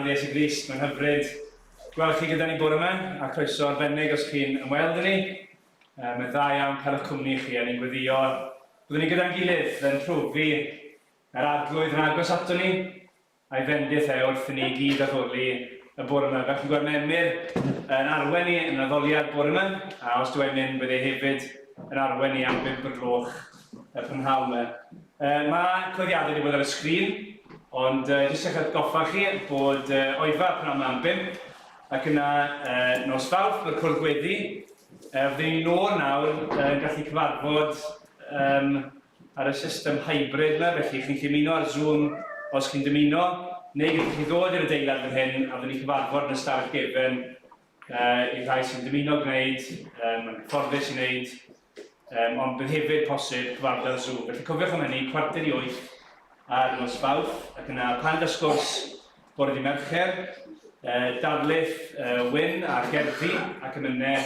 Nes I Grist, mae'n hyfryd gweld chi gyda ni bore yma, a croeso arbennig os chi'n ymweld â ni. Mae'n dda iawn cael eich cwmni chi, a ni'n gweddio byddwn ni gyda'n gilydd yn profi yr arglwydd yn agos ato ni, a'i fendith wrth i ni gyd addoli y bore yma. Fel chi'n gweld mae Emyr yn arwen ni yn addoliad bore yma, a os dwi'n mynd bydd ei hefyd yn arwen ni am 5 o'r gloch y prynhawn yma. Mae clyddiadau wedi bod ar y sgrin, ond jyst eich atgoffa chi bod Oedfa'r Bore am 5 ac yna nos Fawrth mae'r cwrdd gweddi. Fyddwn ni nôl nawr yn gallu cyfarfod ar y system hybrid yma, felly chi'n gallu ymuno ar Zoom os chi'n dymuno, neu gallwch chi ddod i'r adeilad fan hyn a fyddwn ni cyfarfod yn y stafell gefen i rhai sy'n dymuno gwneud, yn gyfforddus i wneud, ond bydd hefyd posib cyfarfod ar Zoom. Felly cofiwch am hynny, 7:45 ar nos Fawrth, ac yna pan sgwrs bore dydd Mercher, darlith Wyn a Caerdydd ac emynau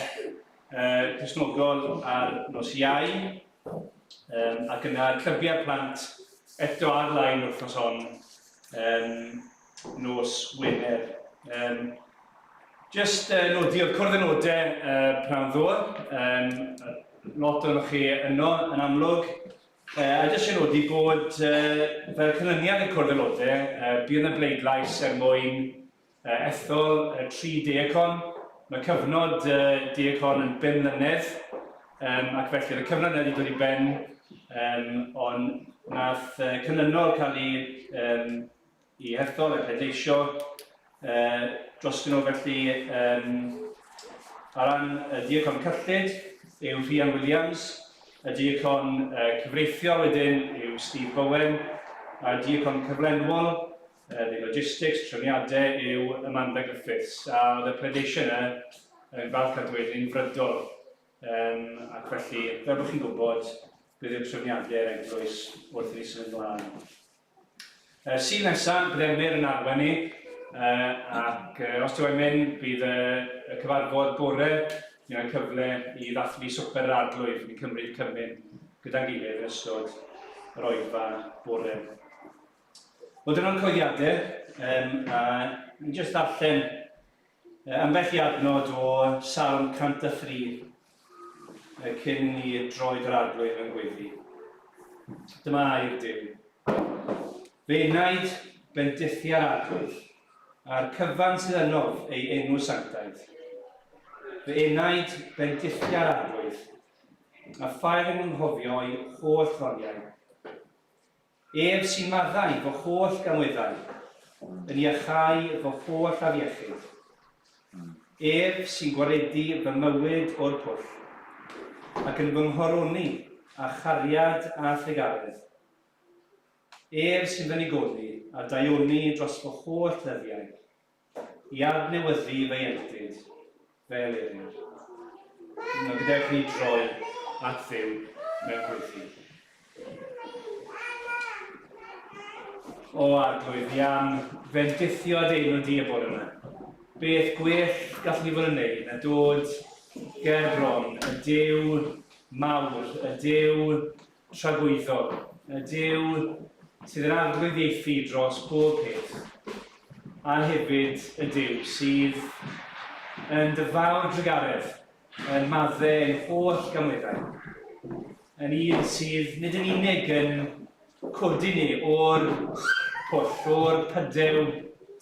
Cysnogol ar nos Iau, ac yna clybiau'r plant eto ar-lein wrthnos hon nos Wener. Jyst nodi, oedd cwrdd y nodau pnawn ddod, lot o'n chi yno yn amlwg. A jyst yn nodi bod fel canlyniad y cwrdd aelodau, bydd yn y bleidlais mwyn ethol 3 diacon. Mae cyfnod diacon yn 5 mlynedd, ac felly y cyfnod wedi dod i ben, ond nath canlynol cael ei hethol, y pleidleisio drostyn nhw felly ar ran y diacon cyllid yw Rhian Williams, y diacon cyfreithiol wedyn yw Steve Bowen, a diacon cyflenwol, logistics, trefniadau yw Amanda Griffiths. A oedd y pleidleisio yna yn falch a dweud yn frydol. Ac felly, fel bod chi'n gwybod, bydd yw'r trefniadau eglwys wrth i ni symud ymlaen. Sy'n nesaf, bydd Emyr yn arwen ni Ac os dwi'n mynd, bydd y cyfarfod bore, ni'n cyfle i ddathlu swper arglwydd ni'n cymryd cymryd gyda'n gilydd yn ystod yr Oedfa'r Bore. Wel, dyna'n coeddiadau, a ni'n jyst darllen ambell i adnod o Salm 103 cyn ni droed yr arglwydd yn gweddi. Dyma air Duw. Fe wnaid bendithiau'r arglwydd, a'r cyfan sydd ynof ei enw sanctaidd. Fe wnaid bendithiau'r arglwydd, a ffair yn nghofio ei holl ddoniau. Ef sy'n maddau fo holl gamweddau, yn iachau fo holl afiechyd. Ef sy'n gwaredu fy mywyd o'r pwll, ac yn fy nghoroni a chariad a thlegaredd. Ef sy'n fy nigodi a daioni dros fy holl ddyddiau, i adnewyddu fy ieuenctid fel eryr. Yna gadewch ni droi at Dduw mewn gweithio. O arglwydd, fi am fendithio dy enw di y bore yma. Beth gwell gallwn ni fod yn neud na dod ger bron, y Duw mawr, y Duw tragwyddol, y Duw sydd yn arglwyddiaethu dros bob peth, a hefyd y Duw sydd yn dyfawr drygaredd, yn maddau yn holl gamweddau, yn un sydd nid yn unig yn codi ni o'r pwll, o'r pydew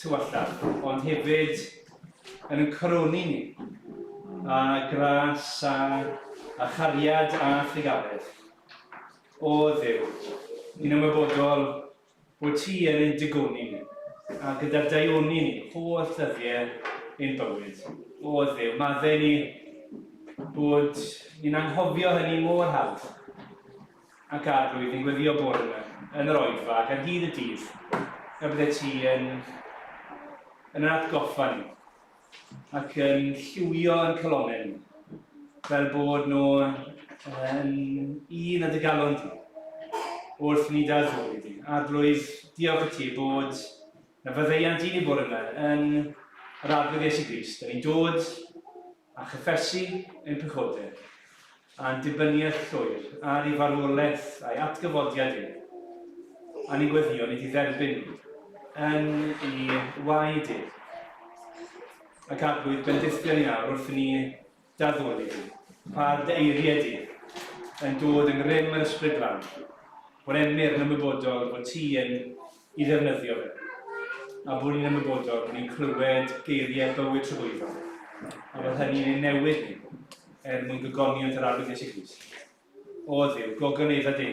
tywallaf, ond hefyd yn coroni ni a gras a chariad a thlegaredd. O Dduw, ni'n ymwybodol bod ti yn ein digoni ni, a gyda'r daioni ni, holl ddyddiau ein bywyd. O Dduw, maddau ni bod ni'n anghofio hynny mor hawdd, ac arglwydd ni'n gweddio bore yma yn yr Oedfa ac ar hyd y dydd, y bydde ti yn atgoffa ni ac yn lliwio yn colomen fel bod nhw yn un a dy galon di wrth ni daddoli di. Arglwydd, diolch i ti bod na fyddeiant i ni bore yma yn yr arglwydd Iesu Grist. Da ni'n dod a chyffesu ein pechodau a'n dibyniaeth llwyr ar ei farwolaeth a'i atgyfodiad i. A ni'n gweddio ni di dderbyn yn ei waed i. Ac arglwydd bendithio ni nawr wrth ni daddoli di. Pa'r eiriau di yn dod yn grym yr ysbryd lan. Bod Emyr yn ymwybodol bod ti yn ei ddefnyddio fe. A bod ni'n ymwybodol bod ni'n clywed geiriau bywyd tragwyddol. A bod hynny'n ei newid ni mwyn gogoniant yr arglwydd Iesu Grist. O Dduw, gogonedda di,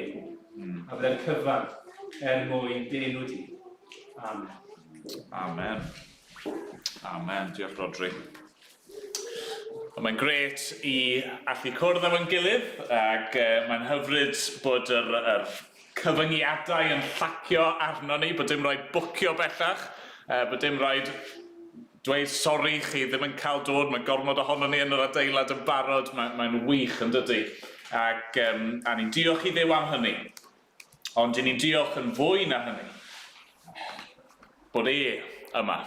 a byddai'r cyfan mwyn dy enw di. Amen. Amen. Amen. Diolch Rodri. Mae'n gret i allu cwrdd efo'n gilydd ac mae'n hyfryd bod yr cyfyngiadau yn llacio arno ni, bod dim rhaid bwcio bellach, bod dim rhaid dweud sori chi ddim yn cael dod, mae gormod ohono ni yn yr adeilad yn barod, mae'n wych yn dydy. Ac a ni'n diolch i Dduw am hynny, ond ni'n diolch yn fwy na hynny, bod yma,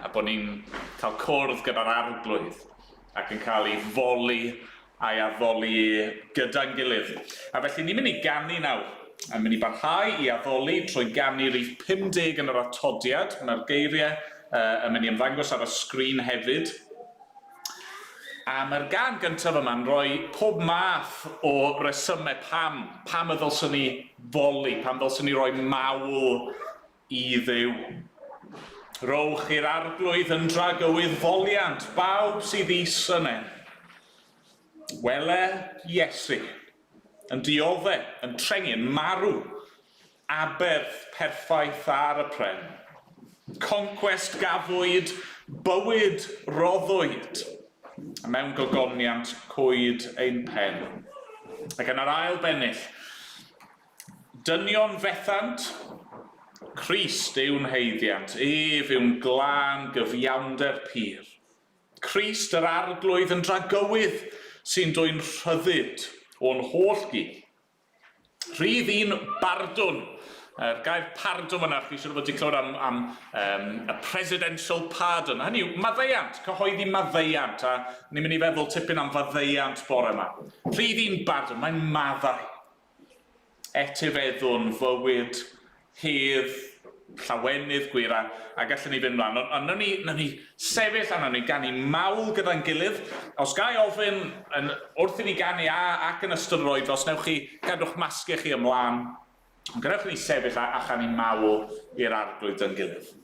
a bod ni'n cael cwrdd gyda'r arglwydd ac yn cael ei foli a'i addoli gyda'n gilydd. A felly ni'n mynd i ganu nawr, a mynd i barhau i addoli trwy ganu rhif 50 yn yr atodiad. Mae'r geiriau yn mynd i ymddangos ar y sgrin hefyd. A mae'r gan gyntaf yma'n rhoi pob math o resymau pam y ddylswn ni foli, pam ddylswn ni rhoi mawl i Dduw. Rowch i'r arglwydd yn dragywydd foliant, bawb sydd is yna. Wele Iesu, yn dioddau, yn trengu, yn marw, aberth perffaith ar y pren. Conquest gafwyd, bywyd roddwyd, a mewn gogoniant cwyd ein pen. Ac yn yr ail bennill, dynion fethant, Crist yw'n heiddiant, ef yw'n glân gyfiawnder pur. Crist yr arglwydd yn dragywydd sy'n dwy'n rhyddid o'n holl gi. Rhydd un bardwn gair pardon yna, chi siŵr fod wedi clywed am y presidential pardon. Hynny yw, maddeiant, cyhoeddi maddeiant, a ni'n mynd i feddwl tipyn am faddeiant bore yma. Rhydd i'n bardon, mae'n maddau. Etifeddwn, fywyd, hedd, llawenydd gwir, a gallwn ni fynd mlaen. Ond nawn ni sefyll a nawn ni ganu mawl gyda'n gilydd. Os gai ofyn wrth i ni ganu ac yn ystod yr oed, os newch chi gadw'ch masgiau chi ymlaen, ond gadewch ni sefyll a chanu mawl i'r arglwydd yn gilydd.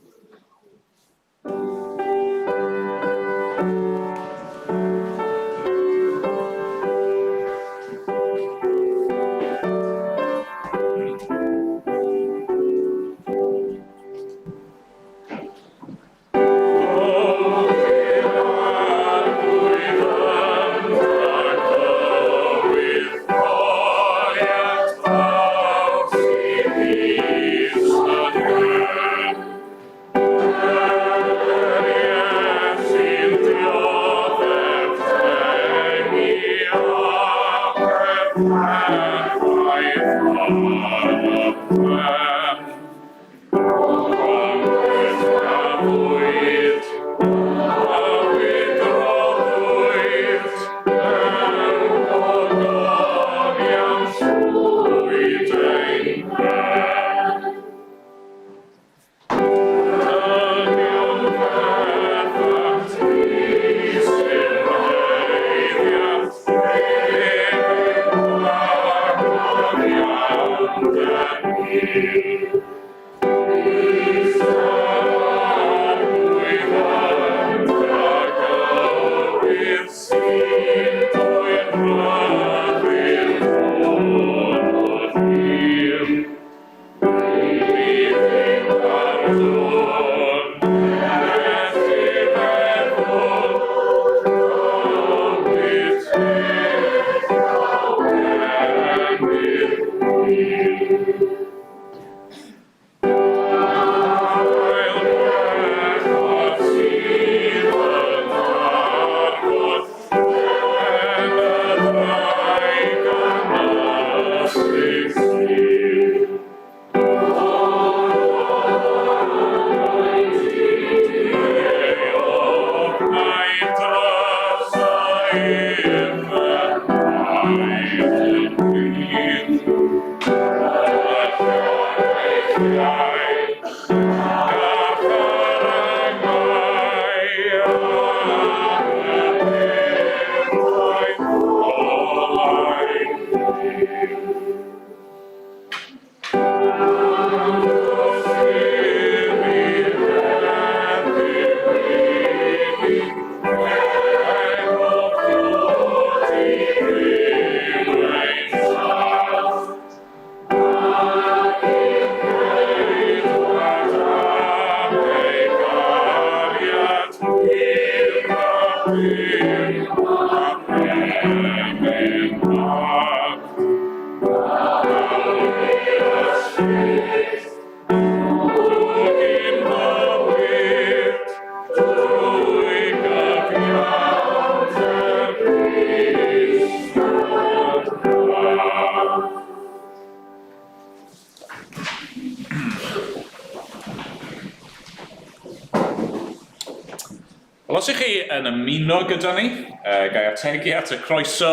Os ych chi yn ymuno gyda ni, gai ategu at y croeso,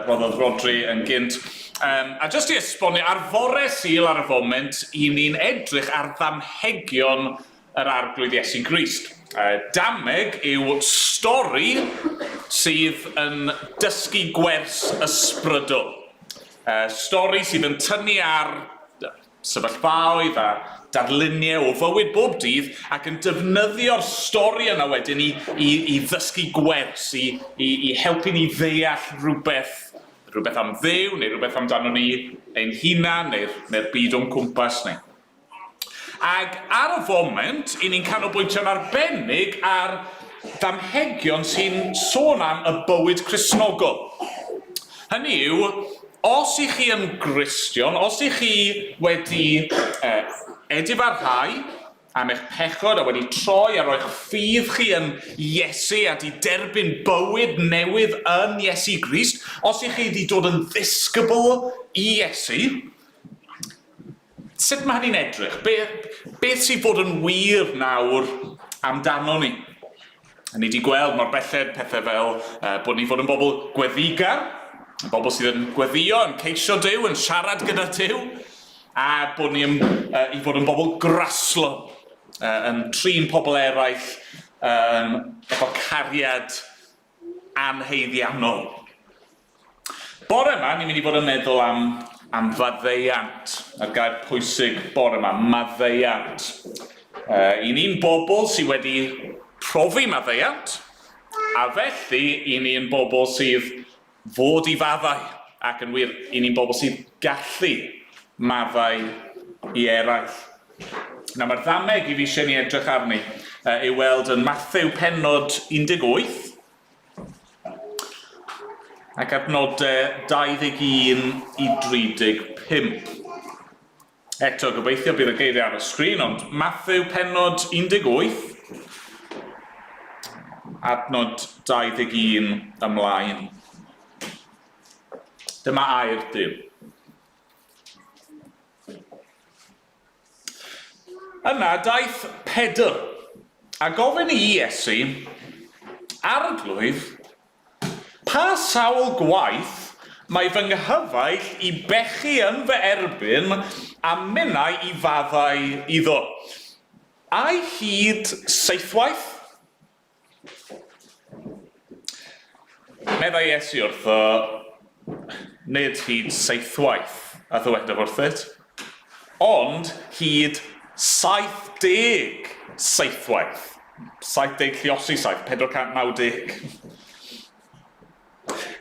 roddodd Rodri yn gynt. A jyst i esbonio, ar fore Sul ar y foment, i ni'n edrych ar ddamhegion yr arglwydd Iesu Grist. Dameg yw stori sydd yn dysgu gwers ysbrydol. Stori sydd yn tynnu ar sefyllfaoedd a darluniau o fywyd bob dydd ac yn defnyddio'r stori yna wedyn i ddysgu gwers, i helpu ni ddeall rhywbeth am Dduw, neu rhywbeth amdano ni ein hunan, neu'r byd o'n cwmpas ni. Ac ar y foment, i ni'n canolbwyntio'n arbennig ar ddamhegion sy'n sôn am y bywyd Cristnogol. Hynny yw, os ych chi yn Gristion, os ych chi wedi edifarhau am eich pechod a wedi troi a roi'ch ffydd chi yn Iesu a di derbyn bywyd newydd yn Iesu Grist, os ych chi wedi dod yn ddisgybl i Iesu, Sut mae hynny'n edrych? Beth sydd fod yn wir nawr amdano ni? Ni wedi gweld mor belled pethau fel bod ni fod yn bobl gweddigar, bobl sydd yn gweddio, yn ceisio Duw, yn siarad gyda Duw, a bod ni i fod yn bobl graslo, yn trin pobl eraill, efo cariad anheiddiannol. Bore yma, ni'n mynd i fod yn meddwl am faddeuant, a'r gair pwysig bore yma, maddeuant. I ni'n bobl sydd wedi profi maddeuant, a felly i ni'n bobl sydd fod i faddau, ac yn wir, i ni'n bobl sydd gallu maddau i eraill. Nawr, mae'r ddameg i fi eisiau ni edrych arni i weld yn Mathew pennod 18, ac adnodau 21 i 35. Eto, gobeithio bydd y geiriau ar y sgrin, ond Mathew pennod 18, adnod 21 ymlaen. Dyma air Duw. Yna daeth Pedr, a gofyn i Iesu, arglwydd, pa sawl gwaith mae fy nghyfaill i bechu yn fy erbyn a minnau i faddau iddo? Ai hyd seithwaith? Meddai Iesu wrtho, nid hyd seithwaith, a ddywedaf wrthyt, ond hyd 70 seithwaith. 70 lliosi 7, 490.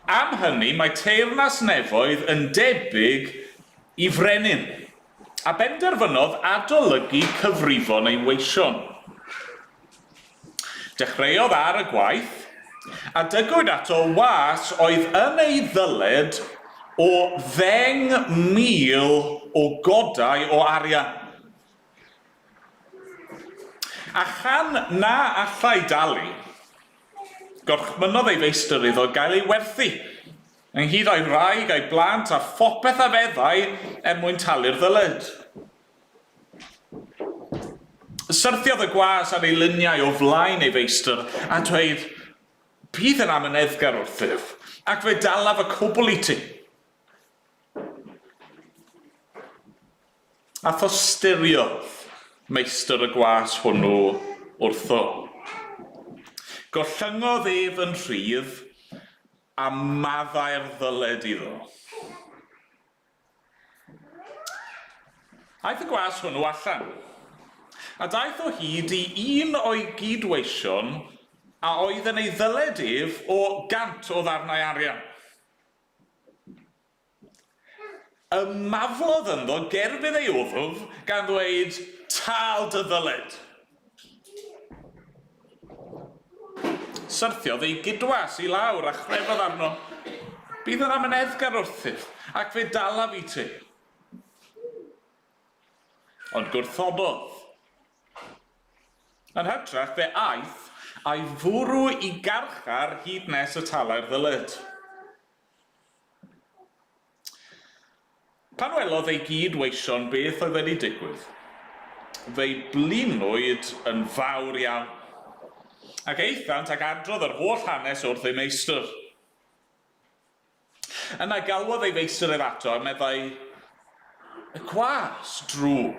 Am hynny, mae teyrnas nefoedd yn debyg i frenin, a benderfynodd adolygu cyfrifon ei weision. Dechreuodd ar y gwaith, a dygwyd ato was oedd yn ei ddyled o 10,000 o godau o arian. A chan na allai dalu, gorchmynnodd ei feistr iddo gael ei werthu, ynghyd o'i wraig a'i blant a phopeth a feddau mwyn talu'r ddyled. Syrthiodd y gwas ar ei luniau o flaen ei feistr a dweud, bydd yn amyneddgar wrthyf, ac fe dalaf y cwbl i ti. A thostyriodd meistr y gwas hwnnw wrtho. Gollyngodd ef yn rhydd a maddau'r ddyled iddo. Aeth y gwas hwnnw allan, a daeth o hyd i un o'i gydweision a oedd yn ei ddyled ef o 100 o ddarnau arian. Ymaflodd ynddo gerbyd ei oddwf gan ddweud, tal dy ddyled. Syrthiodd ei gydwas i lawr a chrefodd arno, bydd yn amyneddgar wrthyf, ac fe dalaf i ti. Ond gwrthododd. Yn hytrach fe aeth a'i fwrw i garchar hyd nes y talau'r ddyled. Pan welodd ei gydweision beth oedd wedi digwydd, fe'i blinwyd yn fawr iawn, ac eithant ac adrodd yr holl hanes wrth ei meistr. Yna galwodd ei feistr ef ato a meddai, y gwas drwg.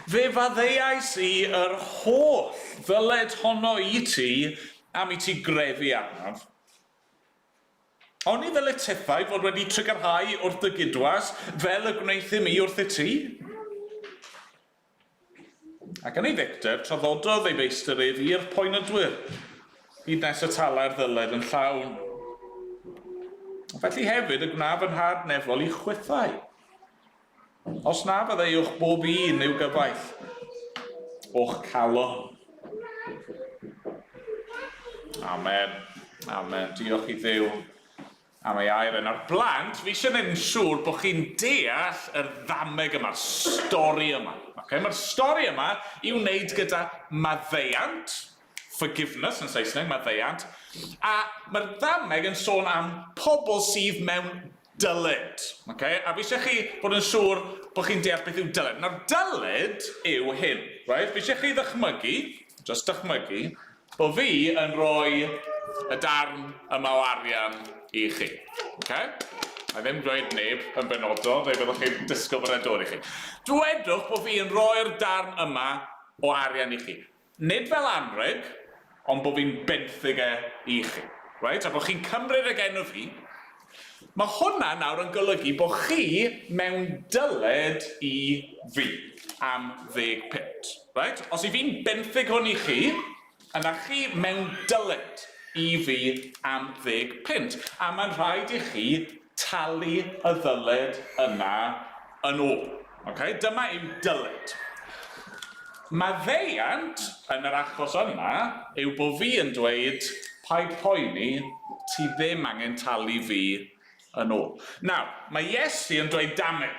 Fe faddeuais i yr holl ddyled honno i ti am i ti grefu arnaf. Ond i ddyled tithau fod wedi trigyrhau wrth y gydwas fel y gwneithim i wrth y ti? Ac yn ei ddicter, troddododd ei feistr ef i'r poenydwyr, hyd nes y talau'r ddyled yn llawn. Felly hefyd y gnaf yn had nefol i chwithau. Os na fyddai o'ch bob un i'w gyfaith, o'ch calon. Amen. Amen. Diolch i Dduw am ei air yn ar blant. Fi eisiau neud yn siŵr bod chi'n deall yr ddameg yma'r stori yma. Mae'r stori yma i'w wneud gyda maddeuant, forgiveness yn Saesneg, maddeuant, a mae'r ddameg yn sôn am pobl sydd mewn dylid. Okay? A fi eisiau chi bod yn siŵr bod chi'n deall beth yw dylid. Nawr, dylid yw hyn. Right? Fi eisiau chi ddychmygu, just dychmygu, bod fi yn rhoi y darn yma o arian i chi. Okay? A ddim dweud neb yn benodol, fe byddwch chi'n disgwyl bod e'n dod i chi. Dwedwch bod fi yn rhoi'r darn yma o arian i chi. Nid fel anreg, ond bod fi'n benthyg i chi. Right? A bod chi'n cymryd ag enw fi. Mae hwnna nawr yn golygu bod chi mewn dyled i fi am 10 punt. Right? Os i fi'n benthyg hwn i chi, yna chi mewn dyled i fi am 10 punt. A mae'n rhaid i chi talu y ddyled yna yn ôl. Okay? Dyma yw dyled. Maddeiant yn yr achos yna yw bod fi yn dweud paid poeni, ti ddim angen talu fi yn ôl. Nawr, mae Iesu yn dweud dameg.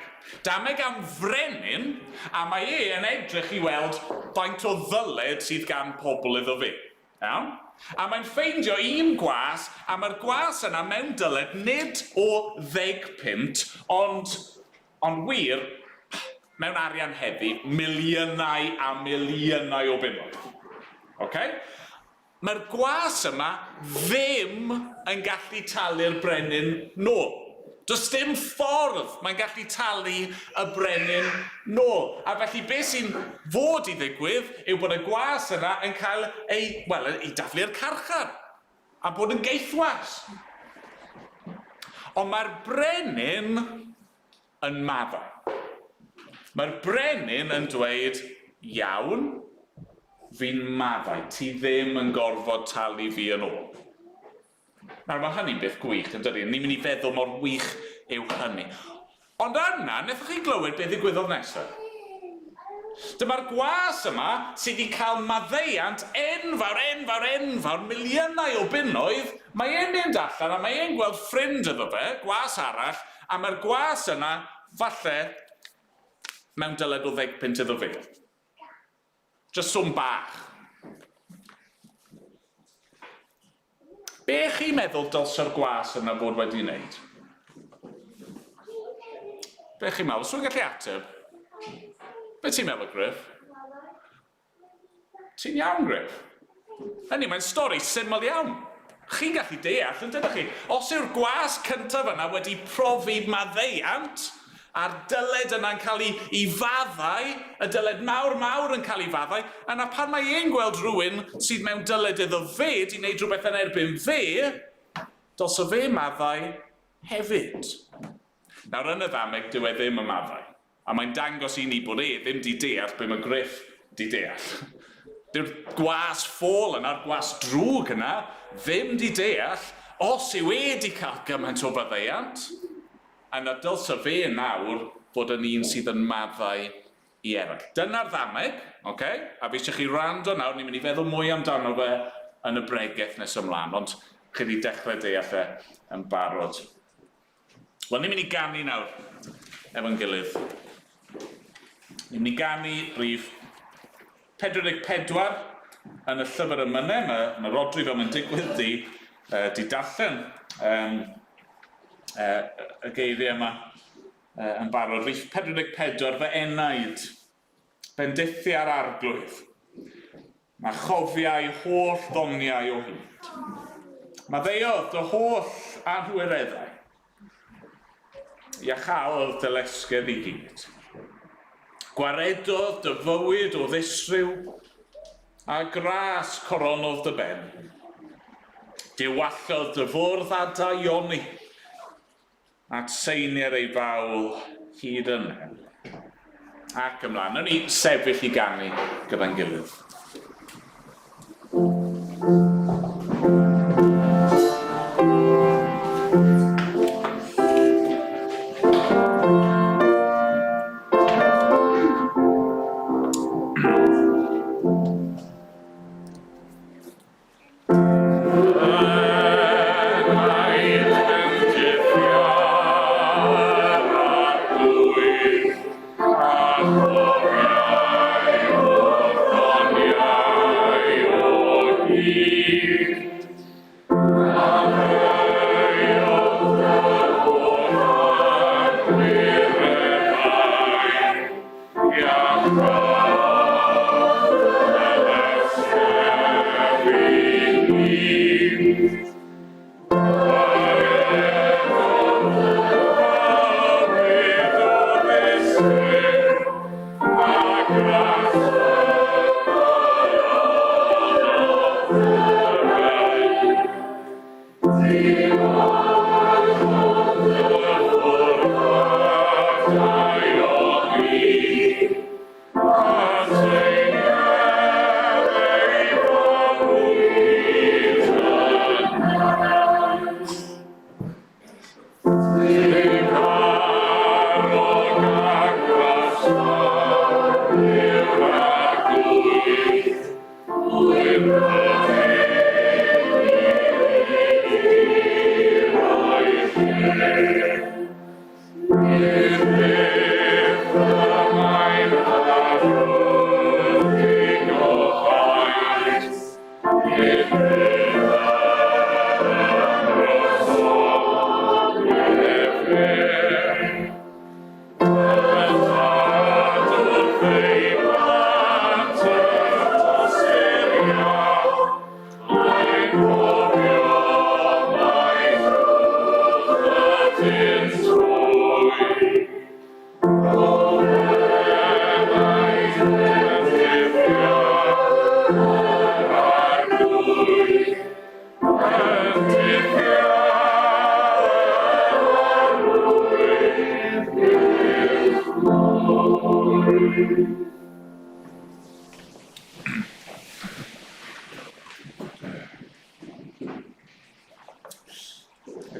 Dameg am frenin, a mae yn edrych i weld faint o ddyled sydd gan pobl iddo fi. Iawn? A mae'n ffeindio un gwas, a mae'r gwas yna mewn dyled nid o 10 punt, ond wir, mewn arian heddi, miliynau a miliynau o bunnoedd. Okay? Mae'r gwas yma ddim yn gallu talu'r brenin nôl. Does dim ffordd mae'n gallu talu y brenin nôl. A felly beth sy'n fod i ddigwydd yw bod y gwas yna yn cael ei dathlu'r carchar a bod yn geithwas. Ond mae'r brenin yn maddau. Mae'r brenin yn dweud, iawn, fi'n maddau, ti ddim yn gorfod talu fi yn ôl. Nawr, mae hynny'n beth gwych, yn dydi? Ni'n mynd i feddwl mor wych yw hynny. Ond yna, wnaethoch chi glywed beth ddigwyddodd nesaf? Dyma'r gwas yma sydd wedi cael maddeiant enfawr, miliynau o bunnoedd. Mae e'n mynd allan a mae e'n gweld ffrind iddo fe, gwas arall, a mae'r gwas yna, falle, mewn dyled o 10 punt iddo fe. Just swm bach. Be chi'n meddwl dylse'r gwas yna fod wedi wneud? Be chi'n meddwl? Swy'n gallu ateb? Be ti'n meddwl, Griff? Ti'n iawn, Griff? Hynny, mae'n stori syml iawn. Chi'n gallu deall, yn dydych chi? Os yw'r gwas cyntaf yna wedi profi maddeiant, a'r dyled yna'n cael ei faddau, y dyled mawr yn cael ei faddau, yna pan mae e'n gweld rhywun sydd mewn dyled iddo fe, di wneud rhywbeth yn erbyn fe, dylse fe maddau hefyd. Nawr yn y ddameg, dyw e ddim y maddau. A mae'n dangos i ni bod ddim di deall be mae Griff di deall. Dyw'r gwas ffôl yna'r gwas drwg yna ddim di deall os yw di cael gymaint o faddeiant. A na dylse fe nawr bod yn un sydd yn maddau i eraill. Dyna'r ddameg, okay? A fi eisiau chi rando nawr, ni'n mynd i feddwl mwy amdano fe yn y bregaeth nes ymlaen, ond chi wedi dechrau deall yn barod. Wel, ni'n mynd i ganu nawr efo'n gilydd. Ni'n mynd i ganu rhif 44 yn y llyfr ymynau. Mae Rodri fel mae'n digwydd di darllen y geiriau yma yn barod. Rhif 44, fy enaid, bendithi ar arglwydd. Mae chofiau holl ddoniau o hyd. Mae ddeodd dy holl anhwyreddau. Iachawdd dy lesgedd i gyd. Gwaredodd dy fywyd o ddisryw, a gras coronodd dy ben. Diwallodd dy fwrdd a da ioni, at seiniau ei fawl hyd yn hel. Ac ymlaen, yn ni sefyll i ganu gyda'n gilydd. Yeah.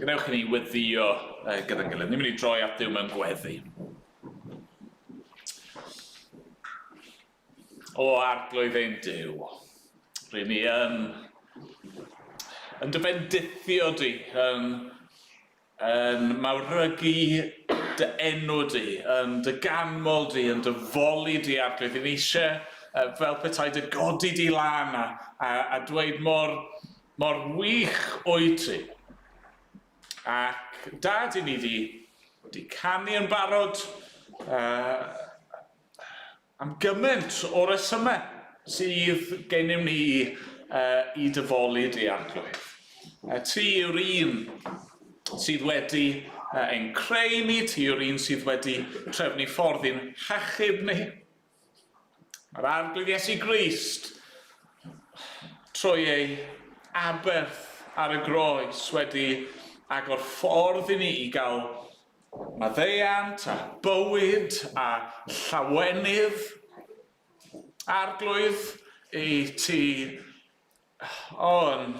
Gwnewch i ni weddio gyda'n gilydd. Ni'n mynd i droi at Duw mewn gweddi. O arglwydd ein Duw, rydyn ni yn dy bendithio di, yn mawrygu dy enw di, yn dy ganmol di, yn dy foli di arglwydd. Rydyn ni eisiau fel petai dy godi di lan a dweud mor wych o'i ti. Ac dad i ni wedi canu yn barod am gymaint o resymau sydd gennym ni i dyfolu di arglwydd. Ti yw'r un sydd wedi ein creu ni, ti yw'r un sydd wedi trefnu ffordd i'n hachub ni. Mae'r arglwydd Iesu Grist trwy ei aberth ar y groes wedi agor ffordd i ni i gael maddeuant a bywyd a llawenydd. Arglwydd i ti yn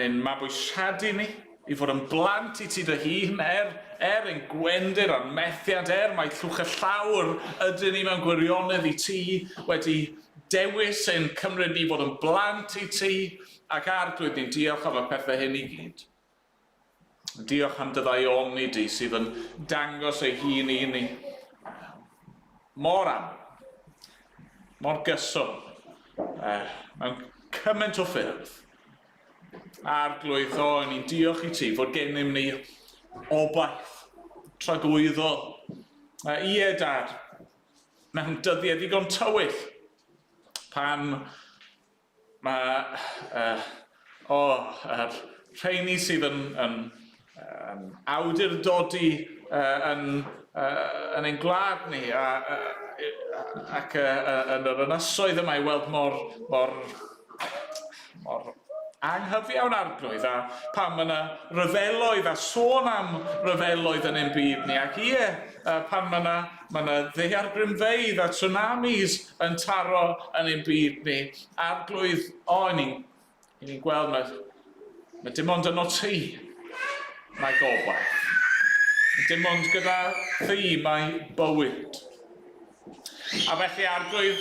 ein mabwysiadu ni, i fod yn blant i ti dy hun, ein gwendyr a'n methiant, mae llwch y llawr ydyn ni mewn gwirionedd i ti wedi dewis ein cymryd ni fod yn blant i ti, ac arglwydd ni'n diolch am y pethau hyn i gyd. Diolch am dy ddaioni di sydd yn dangos ei hun i ni. Mor am, mor gyson, mewn cymaint o ffyrdd. Arglwydd, ni'n diolch i ti fod gennym ni obaith tragwyddol. Ie, dad, mewn dyddiau ddigon tywyll, pan mae rheini sydd yn awdurdodi yn ein gwlad ni ac yn yr ynysoedd yma i weld mor anghyfiawn arglwydd, a pan mae yna ryfeloedd a sôn am ryfeloedd yn ein byd ni, ac ie, pan mae yna ddaeargrynfeydd a tsunamis yn taro yn ein byd ni, arglwydd, ni'n gweld mae dim ond yno ti, mae gobaith. Dim ond gyda thi mae bywyd. A felly arglwydd,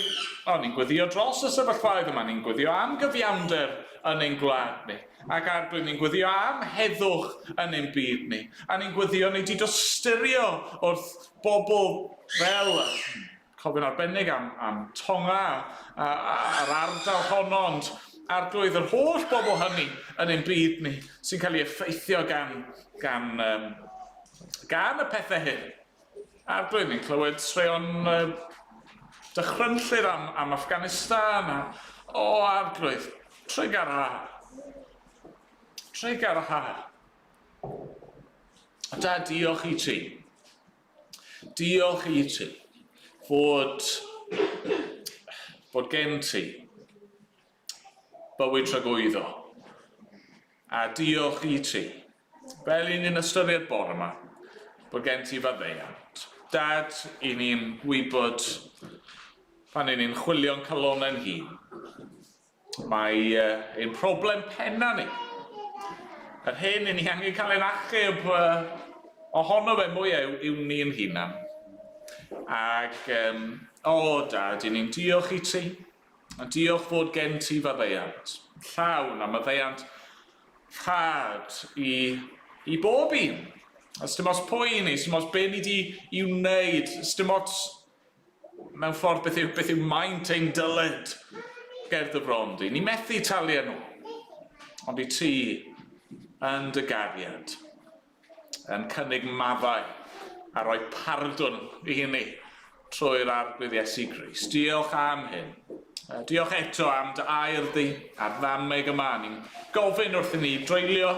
ni'n gweddio dros y sefyllfaoedd yma, ni'n gweddio am gyfiawnder yn ein gwlad ni, ac arglwydd ni'n gweddio am heddwch yn ein byd ni, a ni'n gweddio ni di dostyrio wrth bobl fel, cofyn arbennig am Tonga a'r ardal honno, ond arglwydd yr holl bobl hynny yn ein byd ni sy'n cael ei effeithio gan y pethau hyn. Arglwydd ni'n clywed straeon dychrynllyd am Afghanistan, arglwydd, trig ar ha. Da, diolch i ti. Diolch i ti fod gen ti bywyd tragwyddo. A diolch i ti, fel i ni'n ystyried bore yma, bod gen ti faddeuant. Dad, i ni'n gwybod pan i ni'n chwilio'n calonau'n hun, mae ein problem penna ni. Yr hyn i ni angen cael ein achub ohono fe mwyaf yw ni'n hunan. Ac, Dad, i ni'n diolch i ti. A diolch fod gen ti faddeuant. Llawn a maddeuant rhad i i bob un. Os dim os pwy ni, os dim os be ni di i'w wneud, os dim os mewn ffordd beth yw maint ein dyled gerdd y bron di. Ni methu talu nhw, ond i ti yn dy gariad, yn cynnig maddau a rhoi pardwn i ni trwy'r arglwydd Iesu Grist. Diolch am hyn. Diolch eto am dy air di a'r ddameg yma. Ni'n gofyn wrth i ni dreulio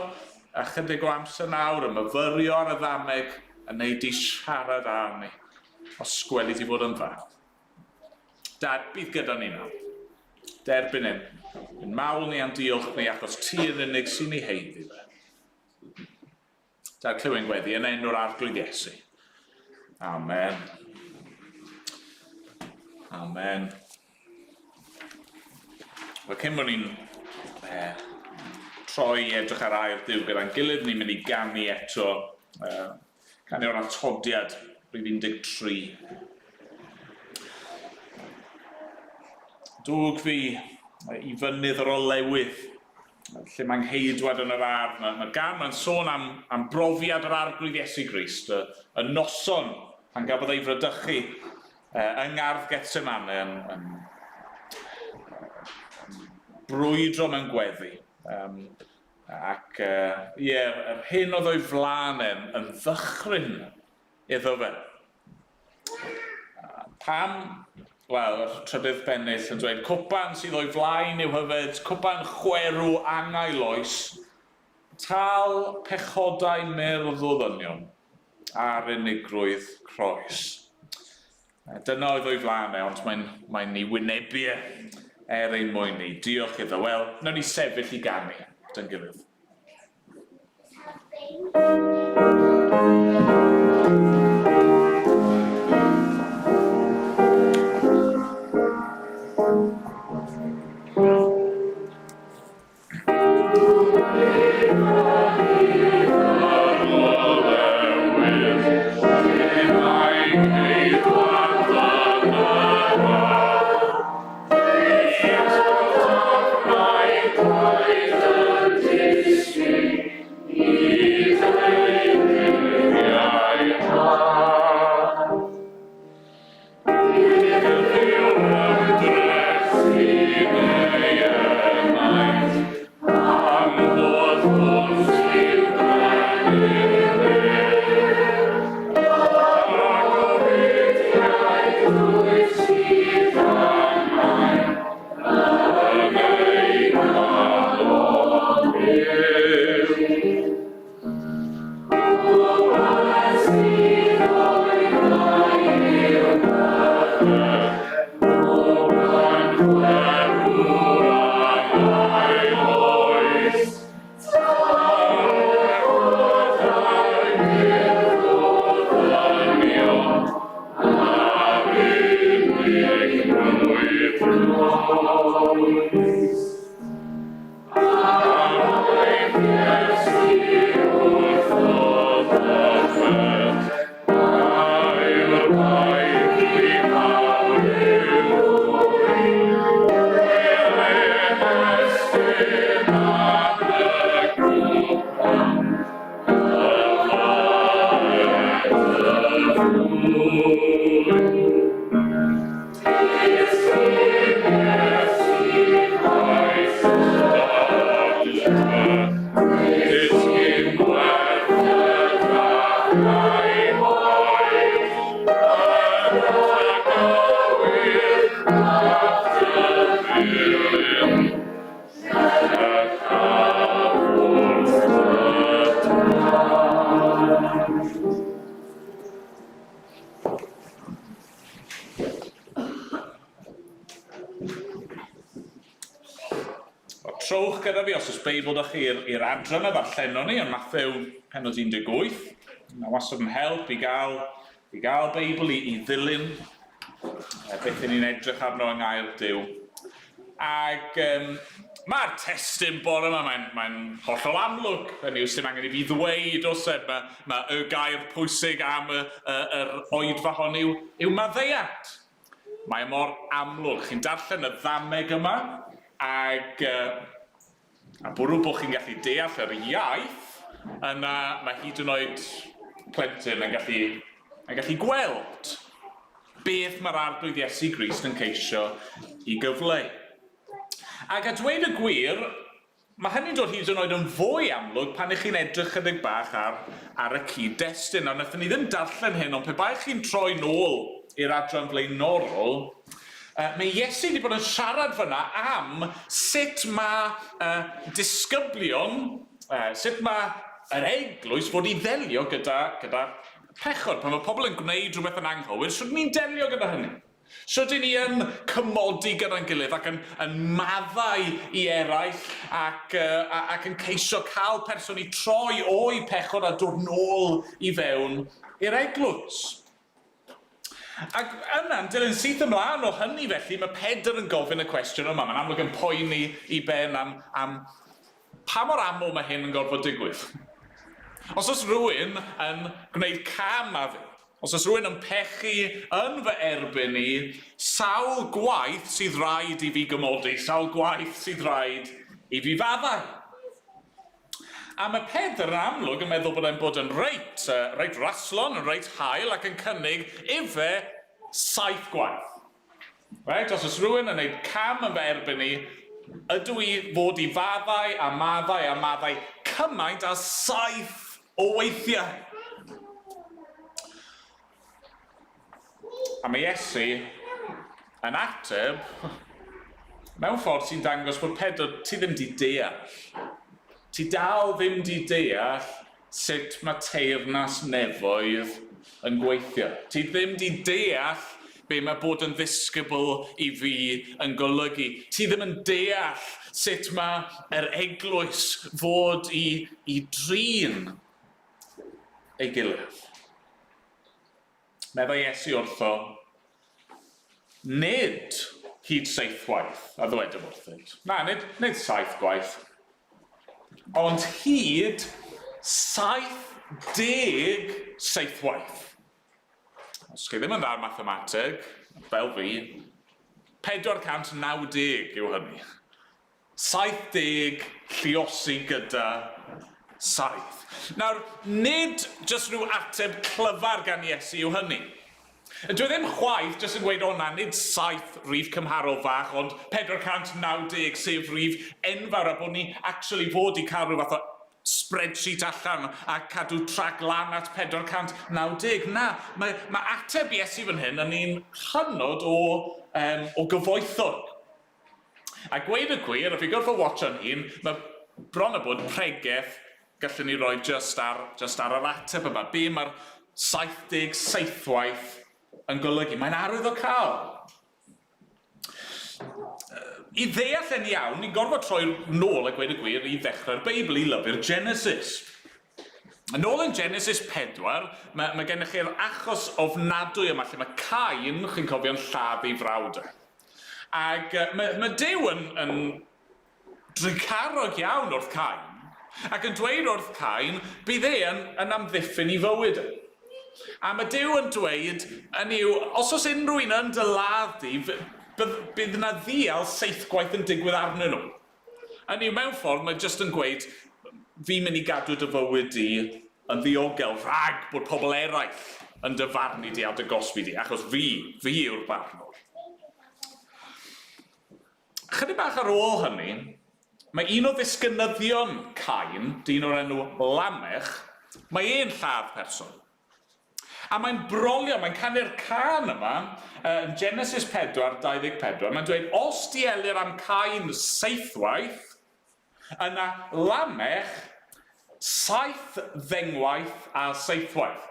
ychydig o amser nawr y myfyrio ar y ddameg yn neud i siarad â ni os gweli di fod yn dda. Dad, bydd gyda ni nawr. Derbyn hyn. Yn mawl ni am diolch ni achos ti yn unig sy'n ei heiddi fe. Dad, clywyn gweddi yn enw'r arglwydd Iesu. Amen. Amen. Wel, cyn bod ni'n troi edrych ar air Duw gyda'n gilydd, ni'n mynd i ganu eto, canu o'r atodiad, rhif 13. Dwg fi i fynydd yr olewydd, lle mae'n heidwad yn yr ardd. Mae'r gan mae'n sôn am brofiad yr arglwydd Iesu Grist, y noson pan gafodd ei frydychu yng ngardd Getsemane yn brwydro mewn gweddi. Ac yr hyn oedd o'i flaen yn ddychryn iddo fe. Pam? Wel, yr trydydd bennill yn dweud, cwpan sydd o'i flaen yw hyfed, cwpan chwerw angael oes, tal pechodau merdd o ddynion a'r unigrwydd croes. Dyna oedd o'i flaen ond mae'n ei wynebu ein mwyn ni. Diolch iddo. Wel, nawn ni sefyll i ganu, dy'n gilydd. Trowch gyda fi os oes Beibl da chi i'r adran y ddarllenon ni yn Mathew pennod 18. Mae wastad yn help i gael Beibl i ddilyn beth ni'n edrych arno yng ngair Duw. Ac mae'r testyn bore yma, mae'n hollol amlwg. Hynny yw sy'n angen i fi ddweud os mae y gair pwysig am yr oedfa hon yw maddeuant. Mae mor amlwg. Chi'n darllen y ddameg yma ac a bwrw bod chi'n gallu deall yr iaith, yna mae hyd yn oed plentyn yn gallu gweld beth mae'r arglwydd Iesu Grist yn ceisio I gyfleu. Ac a dweud y gwir, mae hynny'n dod hyd yn oed yn fwy amlwg pan ych chi'n edrych chydig bach ar y cyd-destun. Nawr, wnaethon ni ddim darllen hyn, ond pe bai chi'n troi nôl i'r adran flaenorol, mae Iesu wedi bod yn siarad fyna am sut mae disgyblion, sut mae yr eglwys fod I ddelio gyda pechod. Pan mae pobl yn gwneud rhywbeth yn anghywir, sut ni'n delio gyda hynny? Sut ni yn cymodi gyda'n gilydd ac yn maddau I eraill ac yn ceisio cael person I troi o'i pechod a dod nôl I fewn i'r eglwys. Ac yna'n dilyn syth ymlaen o hynny felly, mae Pedr yn gofyn y cwestiwn yma. Mae'n amlwg yn poeni I ben am pa mor aml mae hyn yn gorfod digwydd. Os oes rhywun yn gwneud cam a fi, os oes rhywun yn pechu yn fy erbyn I, sawl gwaith sydd rhaid I fi gymodi, sawl gwaith sydd rhaid I fi faddau. A mae Pedr yn amlwg yn meddwl bod e'n reit raslon, yn reit hael ac yn cynnig ife 7 gwaith. Right? Os oes rhywun yn gwneud cam yn fy erbyn I, ydw I fod I faddau a maddau a maddau cymaint a 7 o weithiau. A mae Iesu yn ateb mewn ffordd sy'n dangos bod Pedr, ti ddim di deall. Ti dal ddim di deall sut mae teyrnas nefoedd yn gweithio. Ti ddim di deall be mae bod yn ddisgybl I fi yn golygu. Ti ddim yn deall sut mae yr eglwys fod I drin ei gilydd. Meddai Iesu wrtho, nid hyd 7 gwaith, a ddwedem wrthynt. Na, nid 7 gwaith. Ond hyd 7 gwaith. Os chi ddim yn dda'r mathemateg, fel fi, 490 yw hynny. 70 lluosi gyda 7. Nawr, nid jyst rhyw ateb clyfar gan Iesu yw hynny. Dwi ddim chwaith jyst yn gweud o'na, nid 7 rhif cymharol fach, ond 490 sef rhif enfawr a bod ni actually fod I cael rhyw fath o spreadsheet allan a cadw trac lan at 490. Na, mae ateb Iesu fan hyn yn un hynod o gyfoethog. A gweud y gwir, a fi gwrth o watch yn hun, mae bron a bod pregeth gallwn ni roi just ar yr ateb yma. Be mae'r 77 gwaith yn golygu. Mae'n arwydd o cael. I ddeall yn iawn, ni'n gorfod troi nôl a gweud y gwir I ddechrau'r Beibl I lyfr Genesis. Yn ôl yn Genesis 4, mae gennych chi'r achos ofnadwy yma lle mae Cain, chi'n cofio'n lladd ei frawd. Ac mae Duw yn dricarog iawn wrth Cain. Ac yn dweud wrth Cain, bydd yn amddiffyn I fywyd. A mae Duw yn dweud, os oes unrhyw un yn dy ladd di, bydd yna ddial 7 gwaith yn digwydd arnyn nhw. Mewn ffordd, mae jyst yn gweud, fi'n mynd I gadw dy fywyd di yn ddiogel rhag bod pobl eraill yn dyfarnu di a dy gosbi di, achos fi yw'r barnwr. Chydig bach ar ôl hynny, mae un o ddisgynyddion Cain, dyn o'r enw Lamech, mae e'n lladd person. A mae'n brolio, mae'n canu'r can yma, yn Genesis 4:24, mae'n dweud, os dielir am Cain 7 gwaith, yna Lamech 7 ddengwaith a 7 gwaith.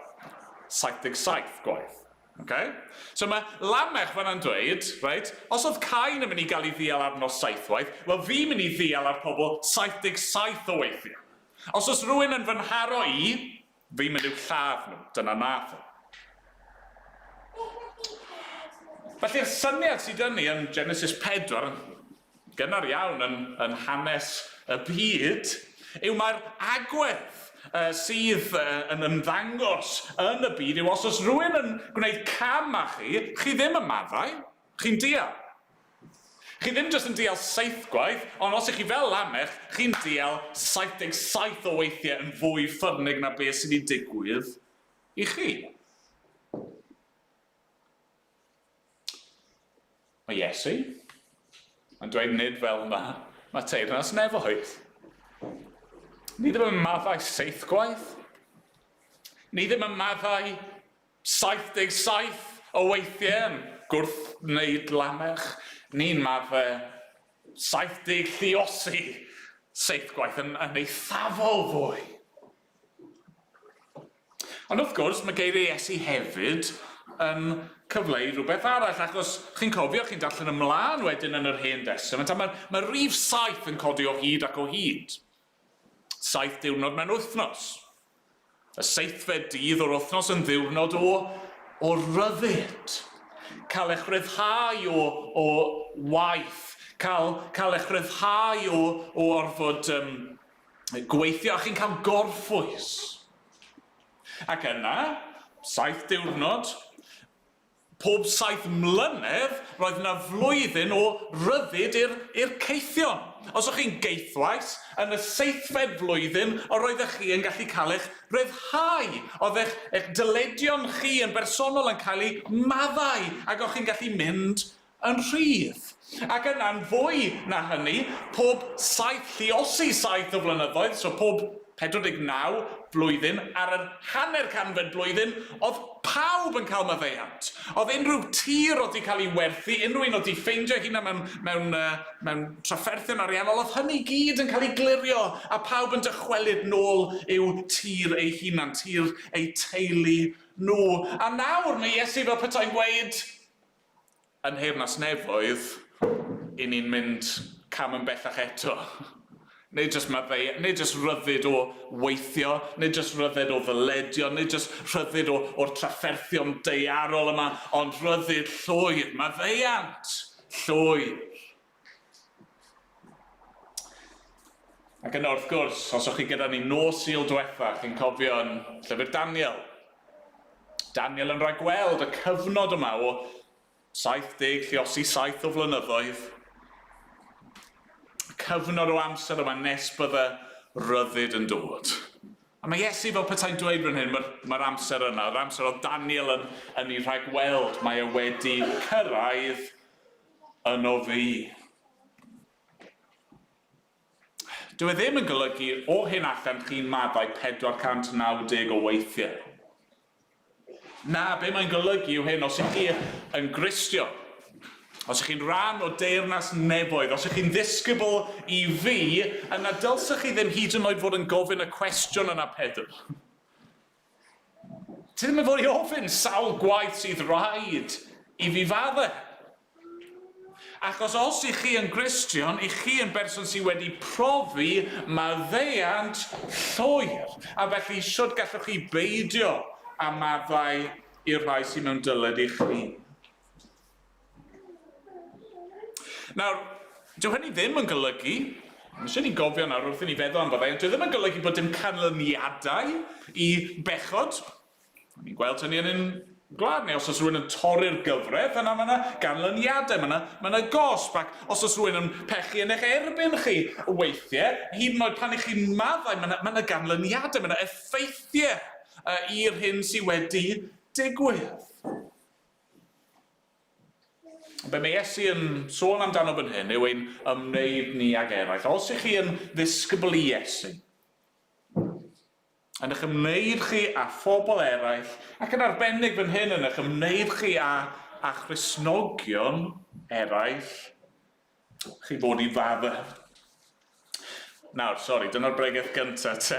77 gwaith. Okay? So mae Lamech fan'na'n dweud, right, os oedd Cain yn mynd I gael I ddial arno 7 gwaith, wel fi'n mynd I ddial ar pobl 77 o weithiau. Os oes rhywun yn fy nharo I, fi'n mynd i'w lladd nhw, dyna nath. Felly'r syniad sydd yn ni yn Genesis 4, gynnar iawn yn hanes y byd, yw mae'r agwedd sydd yn ymddangos yn y byd yw os oes rhywun yn gwneud cam â chi ddim yn maddau, chi'n dial. Chi ddim jyst yn deall 7 gwaith, ond os ych chi fel Lamech, chi'n deall 77 o weithiau yn fwy ffyrnig na beth sydd wedi digwydd i chi. Mae Iesu yn dweud nid fel yma, mae teyrnas nefoedd. Ni ddim yn maddau 7 gwaith. Ni ddim yn maddau 77 o weithiau yn gwrthwneud Lamech. Ni'n maddau 70 lluosi 7 gwaith yn eithafol fwy. Ond wrth gwrs, mae geiriau Iesu hefyd yn cyfleu rhywbeth arall, achos chi'n cofio, chi'n darllen ymlaen wedyn yn yr Hen Testament, a mae rhif 7 yn codi o hyd ac o hyd. 7 diwrnod mewn wythnos. Y 7fed dydd o'r wythnos yn ddiwrnod o ryddid. Cael eich ryddhau o waith. Cael eich ryddhau o orfod gweithio, a chi'n cael gorffwys. Ac yna, 7 diwrnod, pob 7 mlynedd, roedd yna flwyddyn o ryddid i'r ceithion. Os o'ch chi'n geithwais, yn y 7fed flwyddyn, roeddech chi yn gallu cael eich ryddhau. Oedd eich dyledion chi yn bersonol yn cael ei maddau, ac o'ch chi'n gallu mynd yn rhydd. Ac yna'n fwy na hynny, pob 7 lluosi 7 o flynyddoedd, so pob 49 blwyddyn, ar yr hanner canfed blwyddyn, oedd pawb yn cael maddeuant. Oedd unrhyw tir oedd wedi cael ei werthu, unrhyw un oedd wedi ffeindio hunan mewn trafferthion ariannol, oedd hynny gyd yn cael ei glirio, a pawb yn dychwelyd nôl i'w tir ei hunan, tir ei teulu nhw. A nawr mae Iesu fel petai'n gweud, yn Nheyrnas Nefoedd, i ni'n mynd cam yn bellach eto. Neu jyst ryddid o weithio, neu jyst ryddid o ddyledion, neu jyst ryddid o'r trafferthion daearol yma, ond ryddid llwyr, maddeuant llwyr. Ac yna wrth gwrs, os o'ch chi gyda ni nos Sul diwetha, chi'n cofio yn llyfr Daniel. Daniel yn rhoi gweld y cyfnod yma o 70 lluosi 7 o flynyddoedd. Cyfnod o amser yma nes bydde ryddid yn dod. A mae Iesu fel petai'n dweud fan hyn, mae'r amser yna, yr amser o Daniel yn ei rhagweld, mae e wedi cyrraedd yno fi. Dyw e ddim yn golygu o hyn allan chi'n maddau 490 o weithiau. Na, be mae'n golygu yw hyn, os ych chi yn Gristion, os ych chi'n rhan o Deyrnas Nefoedd, os ych chi'n ddisgybl i fi, yna dylsech chi ddim hyd yn oed fod yn gofyn y cwestiwn yna, Pedr. Ti ddim yn fod i ofyn sawl gwaith sydd rhaid i fi faddau. Achos os ych chi yn Gristion, ych chi yn berson sydd wedi profi maddeuant llwyr, a felly siwt gallwch chi beidio a maddau i'r rhai sydd mewn dyled i chi. Nawr, dyw hynny ddim yn golygu, eisiau ni gofio nawr wrth i ni feddwl am fyddai, dyw ddim yn golygu bod dim canlyniadau i bechod. Ni'n gweld hynny yn un gwlad, neu os oes rhywun yn torri'r gyfraith, yna mae yna ganlyniadau, mae yna gosb, ac os oes rhywun yn pechu yn eich erbyn chi weithiau, hyd yn oed pan ych chi'n maddau, mae yna ganlyniadau, mae yna effeithiau i'r hyn sydd wedi digwydd. Be mae Iesu yn sôn amdano fan hyn yw ein ymwneud ni ag eraill. Os ych chi yn ddisgybl i Iesu, yn eich ymwneud chi â phobl eraill, ac yn arbennig fan hyn yn eich ymwneud chi â Christnogion eraill, chi bod i faddau. Nawr, sori, dyna'r bregaeth gyntaf te,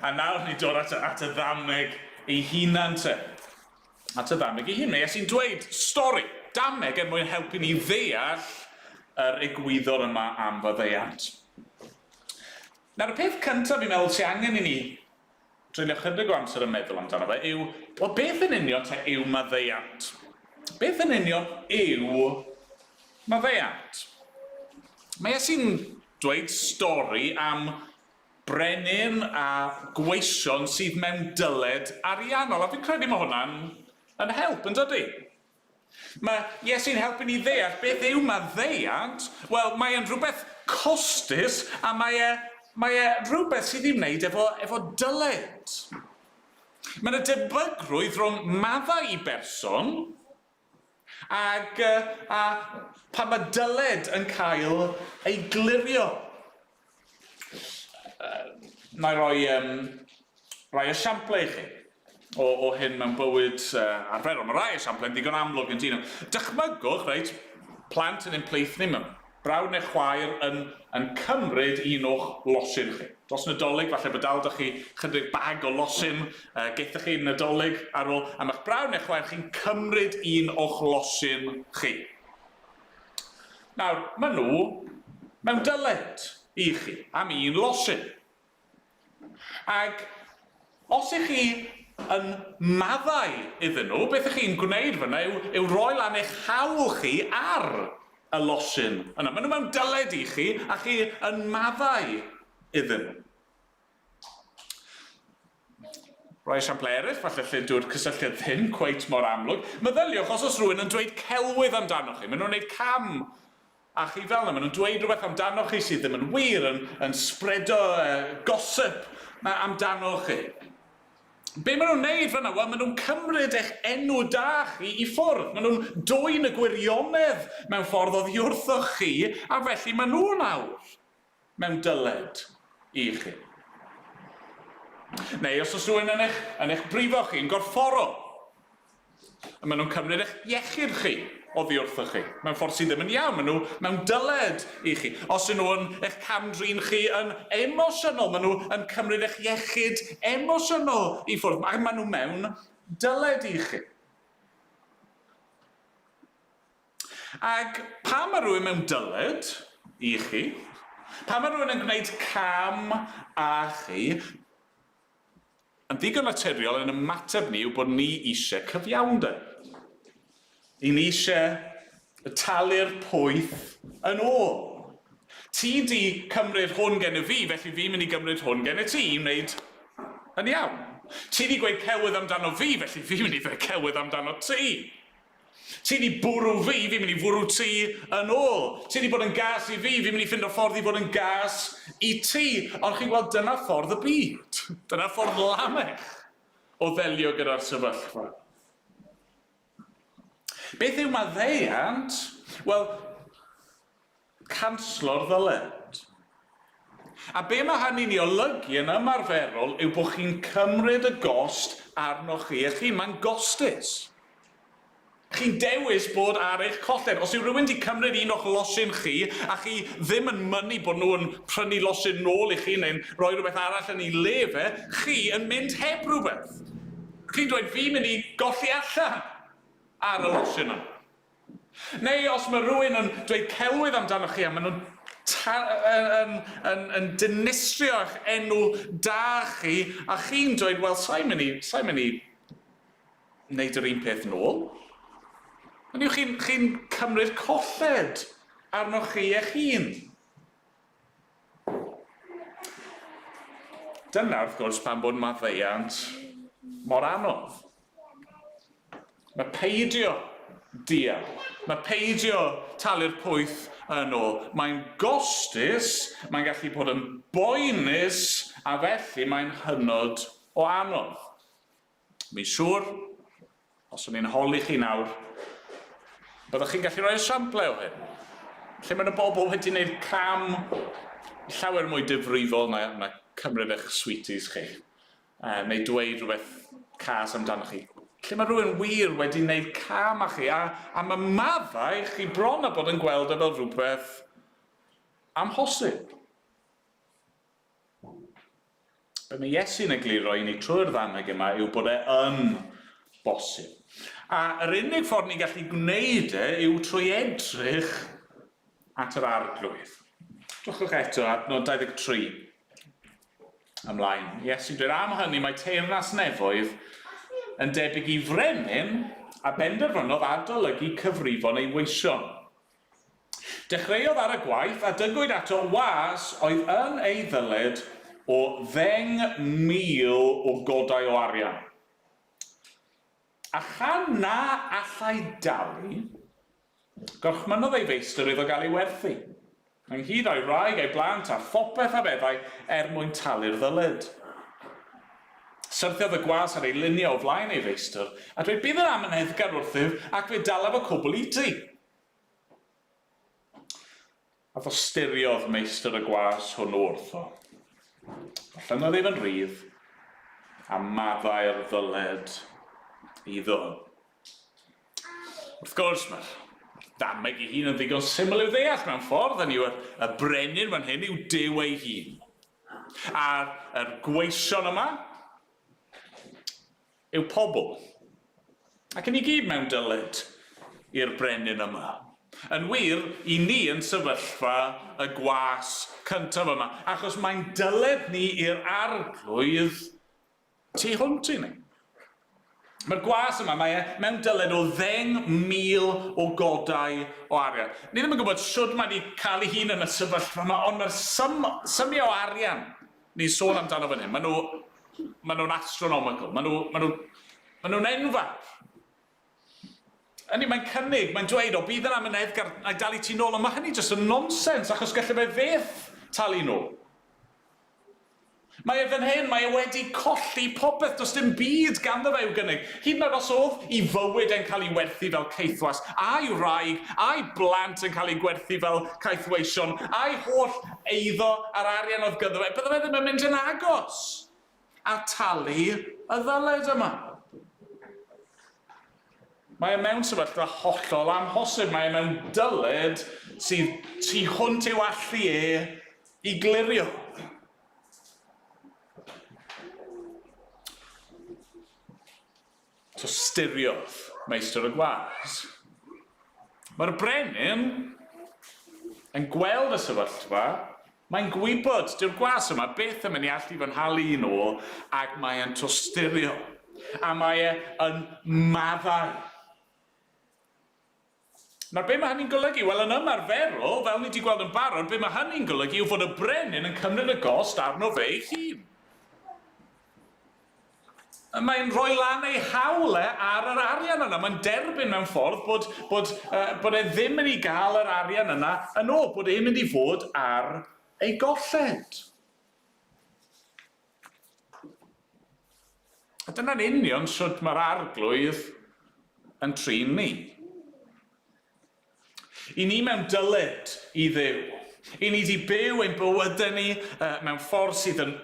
a nawr ni dod at y ddameg ei hunan te. At y ddameg ei hunan, Iesu'n dweud stori. Dameg mwyn helpu ni ddeall yr egwyddor yma am faddeuant. Nawr, y peth cyntaf fi'n meddwl sy'n angen i ni treulio chydig o amser yn meddwl amdano fe yw, wel, beth yn union te yw maddeuant? Beth yn union yw maddeuant? Mae Iesu'n dweud stori am brenin a gweision sydd mewn dyled ariannol, a fi'n credu mae hwnna'n help, yn dydi? Mae Iesu'n helpu ni ddeall beth yw maddeuant. Wel, mae e'n rhywbeth costus a mae e rhywbeth sydd i'w wneud efo dyled. Mae yna debygrwydd rhwng maddau i berson a pan mae dyled yn cael ei glirio. Na i roi esiample i chi o hyn mewn bywyd arferol. Mae rai esiample yn ddigon amlwg yn dyn. Dychmygwch, reit, plant yn ein pleithni mewn brawd neu chwaer yn cymryd un o'ch losin chi. Dros Nadolig, falle bod dal ydych chi chydig bag o losin, geithoch chi Nadolig ar ôl, a mae'ch brawd neu chwaer chi'n cymryd un o'ch losin chi. Nawr, maen nhw mewn dyled i chi am un losin. Ac os ych chi yn maddau iddyn nhw, beth ych chi'n gwneud fyna yw roi lan eich hawl chi ar y losin yna. Maen nhw mewn dyled i chi a chi yn maddau iddyn nhw. Rhoi esiample eraill, falle lle dyw'r cysylltiad ddim cweit mor amlwg. Meddyliwch os rhywun yn dweud celwydd amdano chi. Maen nhw'n gwneud cam a chi fel yna. Maen nhw'n dweud rhywbeth amdano chi sydd ddim yn wir, yn spredo gossip amdano chi. Be maen nhw'n gwneud fyna? Wel, maen nhw'n cymryd eich enw da chi i ffwrdd. Maen nhw'n dwyn y gwirionedd mewn ffordd oddi wrthoch chi, a felly maen nhw nawr mewn dyled i chi. Neu os oes rhywun yn eich brifo chi, yn gorfforo, a maen nhw'n cymryd eich iechyd chi oddi wrthoch chi. Mewn ffordd sydd ddim yn iawn, maen nhw mewn dyled i chi. Os ydyn nhw yn eich camdrin chi yn emosiynol, maen nhw yn cymryd eich iechyd emosiynol i ffwrdd. Maen nhw mewn dyled i chi. Ac pa mae rhywun mewn dyled i chi, pa mae rhywun yn gwneud cam â chi, yn ddigon naturiol yn ymateb ni yw bod ni eisiau cyfiawnder. I ni eisiau talu'r pwyth yn ôl. Ti di cymryd hwn gen y fi, felly fi'n mynd i gymryd hwn gen y ti i wneud yn iawn. Ti di gweud celwydd amdano fi, felly fi'n mynd i ddweud celwydd amdano ti. Ti di bwrw fi, fi'n mynd i fwrw ti yn ôl. Ti di bod yn gas i fi, fi'n mynd i ffindo ffordd i bod yn gas i ti. Ond chi'n gweld, dyna ffordd y byd. Dyna ffordd Lamech o ddelio gyda'r sefyllfa. Beth yw maddeuant? Wel, canslo'r ddyled. A be mae hynny'n ei olygu yn ymarferol yw bod chi'n cymryd y gost arnoch chi. A mae'n gostus. Chi'n dewis bod ar eich colled. Os yw rhywun wedi cymryd un o'ch losin chi, a chi ddim yn mynnu bod nhw'n prynu losin nôl i chi, neu'n rhoi rhywbeth arall yn ei lefe, chi yn mynd heb rhywbeth. Chi'n dweud, fi'n mynd i golli allan ar y losin yna. Neu os mae rhywun yn dweud celwydd amdano chi, a maen nhw'n yn dinistrio eich enw da chi, a chi'n dweud, wel, sa'n mynd i wneud yr un peth nôl. Hynny yw chi'n cymryd colled arnoch chi eich hun. Dyna, wrth gwrs, pan bod maddeuant mor anodd. Mae peidio dial. Mae peidio talu'r pwyth yn ôl. Mae'n gostus, mae'n gallu bod yn boenus, a felly mae'n hynod o anodd. Mi'n siŵr, os o'n i'n holi chi nawr, byddwch chi'n gallu rhoi esiample o hyn. Lle mae'n y bobl wedi gwneud cam llawer mwy difrifol na cymryd eich sweeties chi. Neu dweud rhywbeth cas amdano chi. Lle mae rhywun wir wedi gwneud cam â chi, a mae maddau chi bron a bod yn gweld e fel rhywbeth amhosib. Be mae Iesu'n egluro i ni trwy'r ddameg yma yw bod e yn bosib. A yr unig ffordd ni'n gallu gwneud e yw trwy edrych at yr arglwydd. Dwchwch eto adnod 23 ymlaen. Iesu'n dweud am hynny mae teyrnas nefoedd yn debyg i frenin a benderfynodd adolygu cyfrifon ei weision. Dechreuodd ar y gwaith a dygwyd ato was oedd yn ei ddyled o 10,000 o godau o arian. A chan na allai dalu, gorchmynodd ei feistr iddo gael ei werthu. Mae'n hyd o'i wraig ei blant a phopeth a beddau mwyn talu'r ddyled. Syrthiodd y gwas ar ei lunio o flaen ei feistr, a dweud bydd yn amyneddgar wrthyf ac fe dalaf y cwbl i ti. A ddostiriodd meistr y gwas hwnnw wrtho. Llynnodd ef yn rhydd, a maddau'r ddyled iddo. Wrth gwrs, mae'r dameg ei hun yn ddigon syml i'w ddeall mewn ffordd, hynny yw y brenin fan hyn yw Duw ei hun. A'r gweision yma yw pobl. Ac yn i gyd mewn dyled i'r brenin yma. Yn wir, i ni yn sefyllfa y gwas cyntaf yma, achos mae'n dyled ni i'r arglwydd tu hwnt i ni. Mae'r gwas yma, mae mewn dyled o 10,000 o godau o arian. Ni ddim yn gwybod siwr mae wedi cael ei hun yn y sefyllfa yma, ond mae'r symio o arian ni'n sôn amdano fan hyn. Maen nhw'n astronomical, maen nhw'n enfawr. Mae'n cynnig, mae'n dweud, o bydd yn amyneddgar a'i dalu ti nôl, ond mae hynny jyst yn nonsens, achos gallai fe feth talu nôl. Mae e fan hyn, mae e wedi colli popeth, does dim byd ganddo fe i'w gynnig. Hyd yn oed os oedd i fywyd yn cael ei werthu fel ceithwas, a'i wraig, a'i blant yn cael ei gwerthu fel caethweision, a'i holl eiddo a'r arian oedd gyddo fe, bydde fe ddim yn mynd yn agos a talu y ddyled yma. Mae e mewn sefyllfa hollol amhosib, mae e mewn dyled sydd tu hwnt i'w allu i glirio. Tostiriodd meistr y gwas. Mae'r brenin yn gweld y sefyllfa, mae'n gwybod, dyw'r gwas yma beth yn mynd i allu fy nhalu i nôl, ac mae e'n tostirio, a mae e yn maddau. Nawr, be mae hynny'n golygu? Wel, yn ymarferol, fel ni wedi gweld yn barod, be mae hynny'n golygu yw fod y brenin yn cymryd y gost arno fe ei hun. Mae'n rhoi lan ei hawle ar yr arian yna. Mae'n derbyn mewn ffordd bod e ddim yn ei gael yr arian yna yn ôl, bod e'n mynd i fod ar ei golled. A dyna'n union sut mae'r arglwydd yn trin ni. I ni mewn dyled i Dduw. I ni wedi byw ein bywydau ni mewn ffordd sydd yn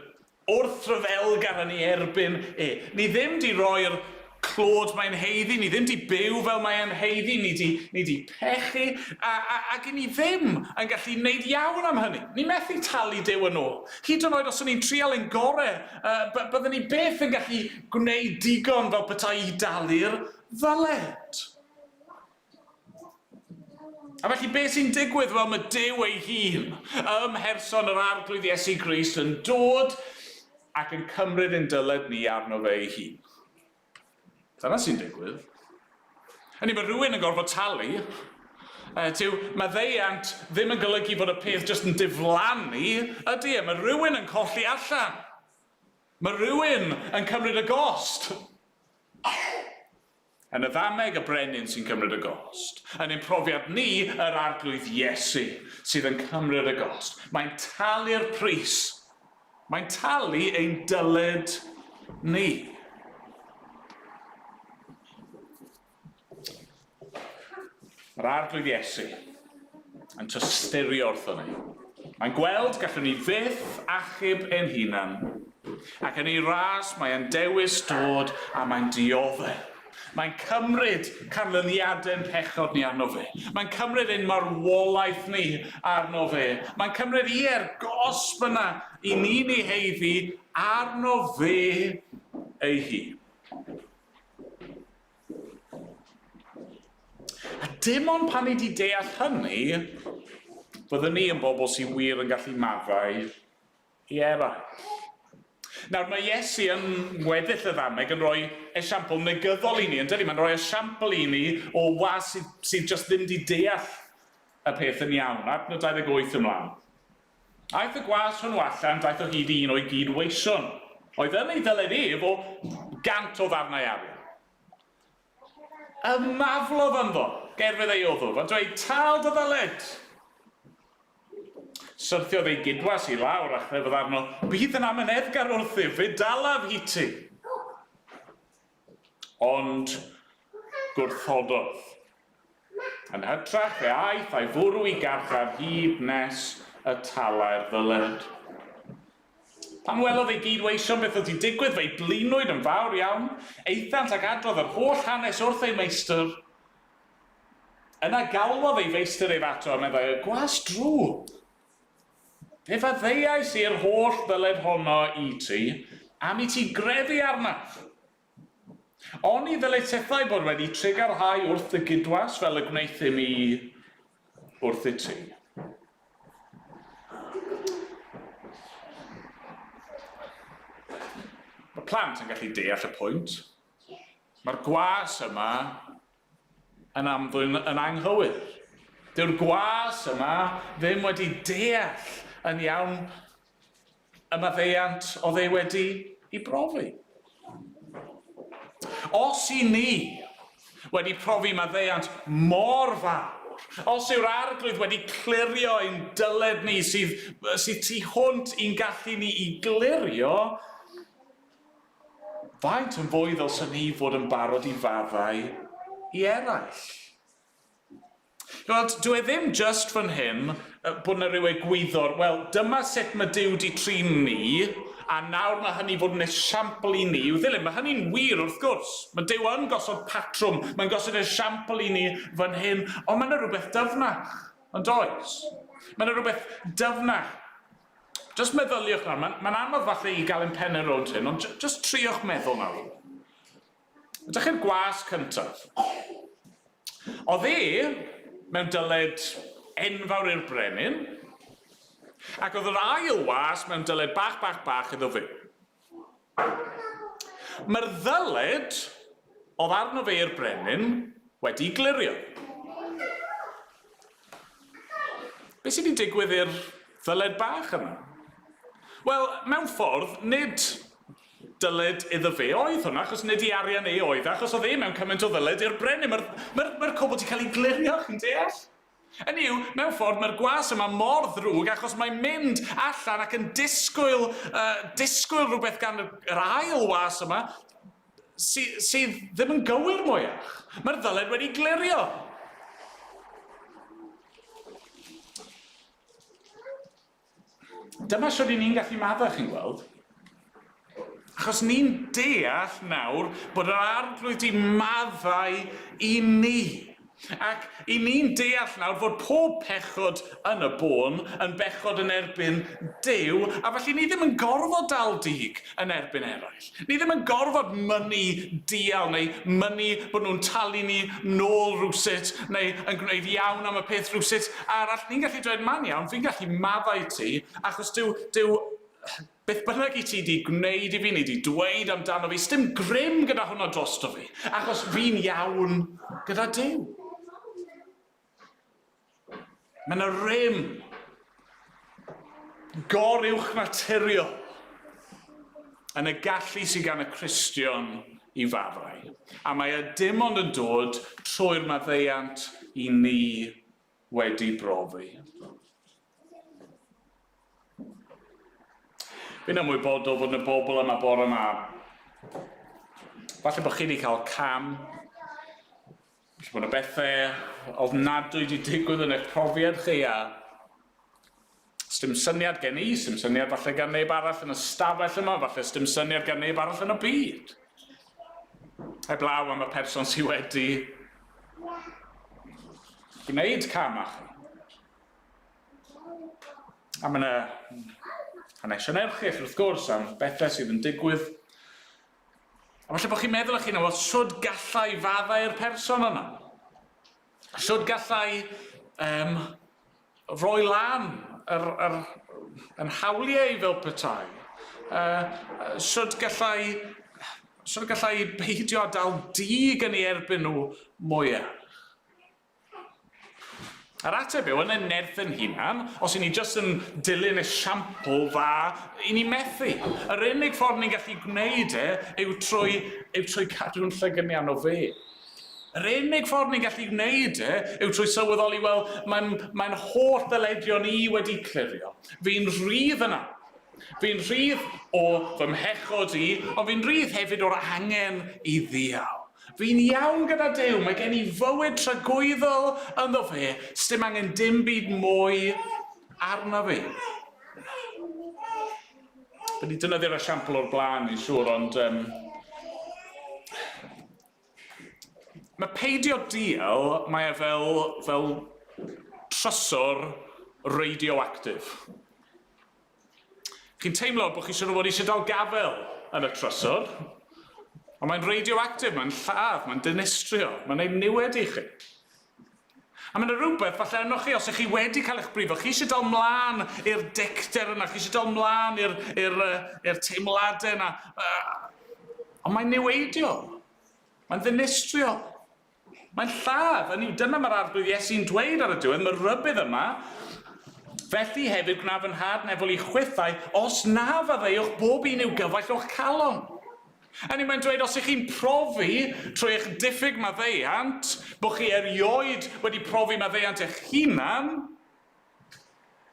wrthryfelgar yn ei erbyn e. Ni ddim wedi rhoi'r clod mae'n heiddi, ni ddim wedi byw fel mae'n heiddi, ni wedi pechu, ac i ni ddim yn gallu gwneud iawn am hynny. Ni methu talu Duw yn ôl. Hyd yn oed os o'n i'n trial ein gorau, byddwn ni beth yn gallu gwneud digon fel petai i dalu'r ddyled. A felly beth sy'n digwydd? Wel, mae Duw ei hun, ymherson yr arglwydd Iesu Grist, yn dod ac yn cymryd ein dyled ni arno fe ei hun. Dyna sy'n digwydd. Hynny mae rhywun yn gorfod talu. Mae ddeiant ddim yn golygu bod y peth jyst yn diflannu, ydy e. Mae rhywun yn colli allan. Mae rhywun yn cymryd y gost. Yn y ddameg y brenin sy'n cymryd y gost. Yn ein profiad ni, yr arglwydd Iesu sydd yn cymryd y gost. Mae'n talu'r pris. Mae'n talu ein dyled ni. Yr arglwydd Iesu yn tystirio wrtho ni. Mae'n gweld gallwn ni fyth achub ein hunan. Ac yn ei ras mae'n dewis dod a mae'n dioddef. Mae'n cymryd canlyniadau'n pechod ni arno fe. Mae'n cymryd ein marwolaeth ni arno fe. Mae'n cymryd i'r gosb yna i ni'n ei heiddi arno fe ei hun. A dim ond pan ni wedi deall hynny, byddwn ni yn bobl sy'n wir yn gallu maddau i eraill. Nawr, mae Iesu yn weddill y ddameg yn rhoi esiampl negyddol i ni, yn dydi? Mae'n rhoi esiampl i ni o was sydd just ddim wedi deall y peth yn iawn, adnod 28 ymlaen. Aeth y gwas hwnnw allan, daeth o hyd un o'i gydweision. Oedd yn ei ddyled ef o 100 o ddarnau arian. Ymaflodd ynddo, gerfydd ei oddwf, a dweud, tal dy ddyled. Syrthiodd ei gydwas i lawr a chrefydd arno, bydd yn amyneddgar wrthi, fe dalaf hi ti. Ond gwrthododd. Yn hytrach fe aeth a'i fwrw i garchar hyd nes y talau'r ddyled. Pan welodd ei gydweision beth oedd wedi digwydd, fe'i blinwyd yn fawr iawn, eithant ac adrodd yr holl hanes wrth ei meistr. Yna galwodd ei feistr ei fato a meddai, gwas drwg. Fe faddeuais i'r holl ddyled honno i ti, am i ti gredu arna. Oni ddyled tethau bod wedi trigarhau wrth y gydwas fel y gwneithym i wrth i ti. Mae plant yn gallu deall y pwynt. Mae'r gwas yma yn amddwyn yn anghywir. Dyw'r gwas yma ddim wedi deall yn iawn y maddeuant oedd ei wedi ei brofi. Os i ni wedi profi maddeuant mor fawr, os yw'r arglwydd wedi clirio ein dyled ni sydd tu hwnt i'n gallu ni i glirio, faint yn fwy ddylsyn ni fod yn barod i faddau i eraill. Dwi ddim just fan hyn bod yna rhyw egwyddor, wel, dyma sut mae Duw di trin ni, a nawr mae hynny fod yn esiampl i ni. Ddilyn, mae hynny'n wir wrth gwrs. Mae Duw yn gosod patrwm, mae'n gosod esiampl i ni fan hyn, ond mae yna rhywbeth dyfnach, yn does? Mae yna rhywbeth dyfnach. Just meddyliwch nawr, mae'n anodd falle i gael ein pen yn rownd hyn, ond just triwch meddwl nawr. Ydych chi'r gwas cyntaf? Oedd mewn dyled enfawr i'r brenin, ac oedd yr ail was mewn dyled bach iddo fe. Mae'r ddyled oedd arno fe i'r brenin wedi glirio. Be sydd wedi digwydd i'r ddyled bach yna? Wel, mewn ffordd, nid dyled iddo fe oedd hwnna, achos nid i arian ei oedd, achos oedd mewn cymaint o ddyled i'r brenin. Mae'r cwbl wedi cael ei glirio, chi'n deall? Yn yw, mewn ffordd, mae'r gwas yma mor ddrwg achos mae'n mynd allan ac yn disgwyl rhywbeth gan yr ail was yma sydd ddim yn gywir mwyach. Mae'r ddyled wedi glirio. Dyma sydd ni'n gallu maddau, chi'n gweld. Achos ni'n deall nawr bod yr arglwydd wedi maddau i ni. Ac i ni'n deall nawr fod pob pechod yn y bôn yn bechod yn erbyn Duw, a felly ni ddim yn gorfod dal dig yn erbyn eraill. Ni ddim yn gorfod mynnu dial neu mynnu bod nhw'n talu ni nôl rwsut neu yn gwneud iawn am y peth rwsut arall. Ni'n gallu dweud man iawn, fi'n gallu maddau ti, achos Duw beth bynnag i ti wedi gwneud i fi, ni wedi dweud amdano fi, sdim grym gyda hwnna drosto fi, achos fi'n iawn gyda Duw. Mae yna rym goruwch naturiol yn y gallu sydd gan y Cristion i faddau. A mae e dim ond yn dod trwy'r maddeuant i ni wedi brofi. Fi'n ymwybodol fod y bobl yma bore yma. Falle bod chi wedi cael cam. Falle bod y bethau ofnadwy wedi digwydd yn eich profiad chi a sdim syniad gen i, sdim syniad falle gan neb arall yn y stafell yma, falle sdim syniad gan neb arall yn y byd. Heblaw am y person sydd wedi gwneud cam â chi. A mae yna hanesion erchyll wrth gwrs am bethau sydd yn digwydd. A falle bod chi'n meddwl â chi nawr, sŵd gallai faddau'r person yna? Sŵd gallai roi lan yn hawliau fel petai? Sŵd gallai beidio a dal dig yn ei erbyn nhw mwyaf? Yr ateb yw yn y nerth yn hunan, os i ni jyst yn dilyn esiampl dda, i ni methu. Yr unig ffordd ni'n gallu gwneud yw trwy cadw'n llygynian o fe. Yr unig ffordd ni'n gallu gwneud yw trwy sylweddoli, wel, mae'n holl ddyledion ni wedi clirio. Fi'n rhydd yna. Fi'n rhydd o fy mhechod i, ond fi'n rhydd hefyd o'r angen i ddial. Fi'n iawn gyda Duw, mae gen i fywyd tragwyddol ynddo fe, sdim angen dim byd mwy arno fi. Bydd ni dynyddio'r esiampl o'r blaen, i'n siŵr, ond mae peidio dial, mae e fel trysor radioactif. Chi'n teimlo bod chi siŵr o fod eisiau dal gafel yn y trysor, ond mae'n radioactif, mae'n lladd, mae'n dinistrio, mae'n ei niwed i chi. A mae'n rhywbeth, falle yno chi, os ych chi wedi cael eich brifo, chi eisiau dal mlaen i'r dicter yna, chi eisiau dal mlaen i'r teimladau yna. Ond mae'n niweidio, mae'n ddinistrio, mae'n lladd. Dyna mae'r arglwydd Iesu'n dweud ar y diwedd, mae'r rybydd yma. Felly hefyd gwna fy nhad nefol i chwythau, os na faddeuwch bob un i'w gyfaill o'ch calon. Mae'n dweud, os ych chi'n profi trwy eich diffyg maddeuant, bod chi erioed wedi profi maddeuant eich hunan,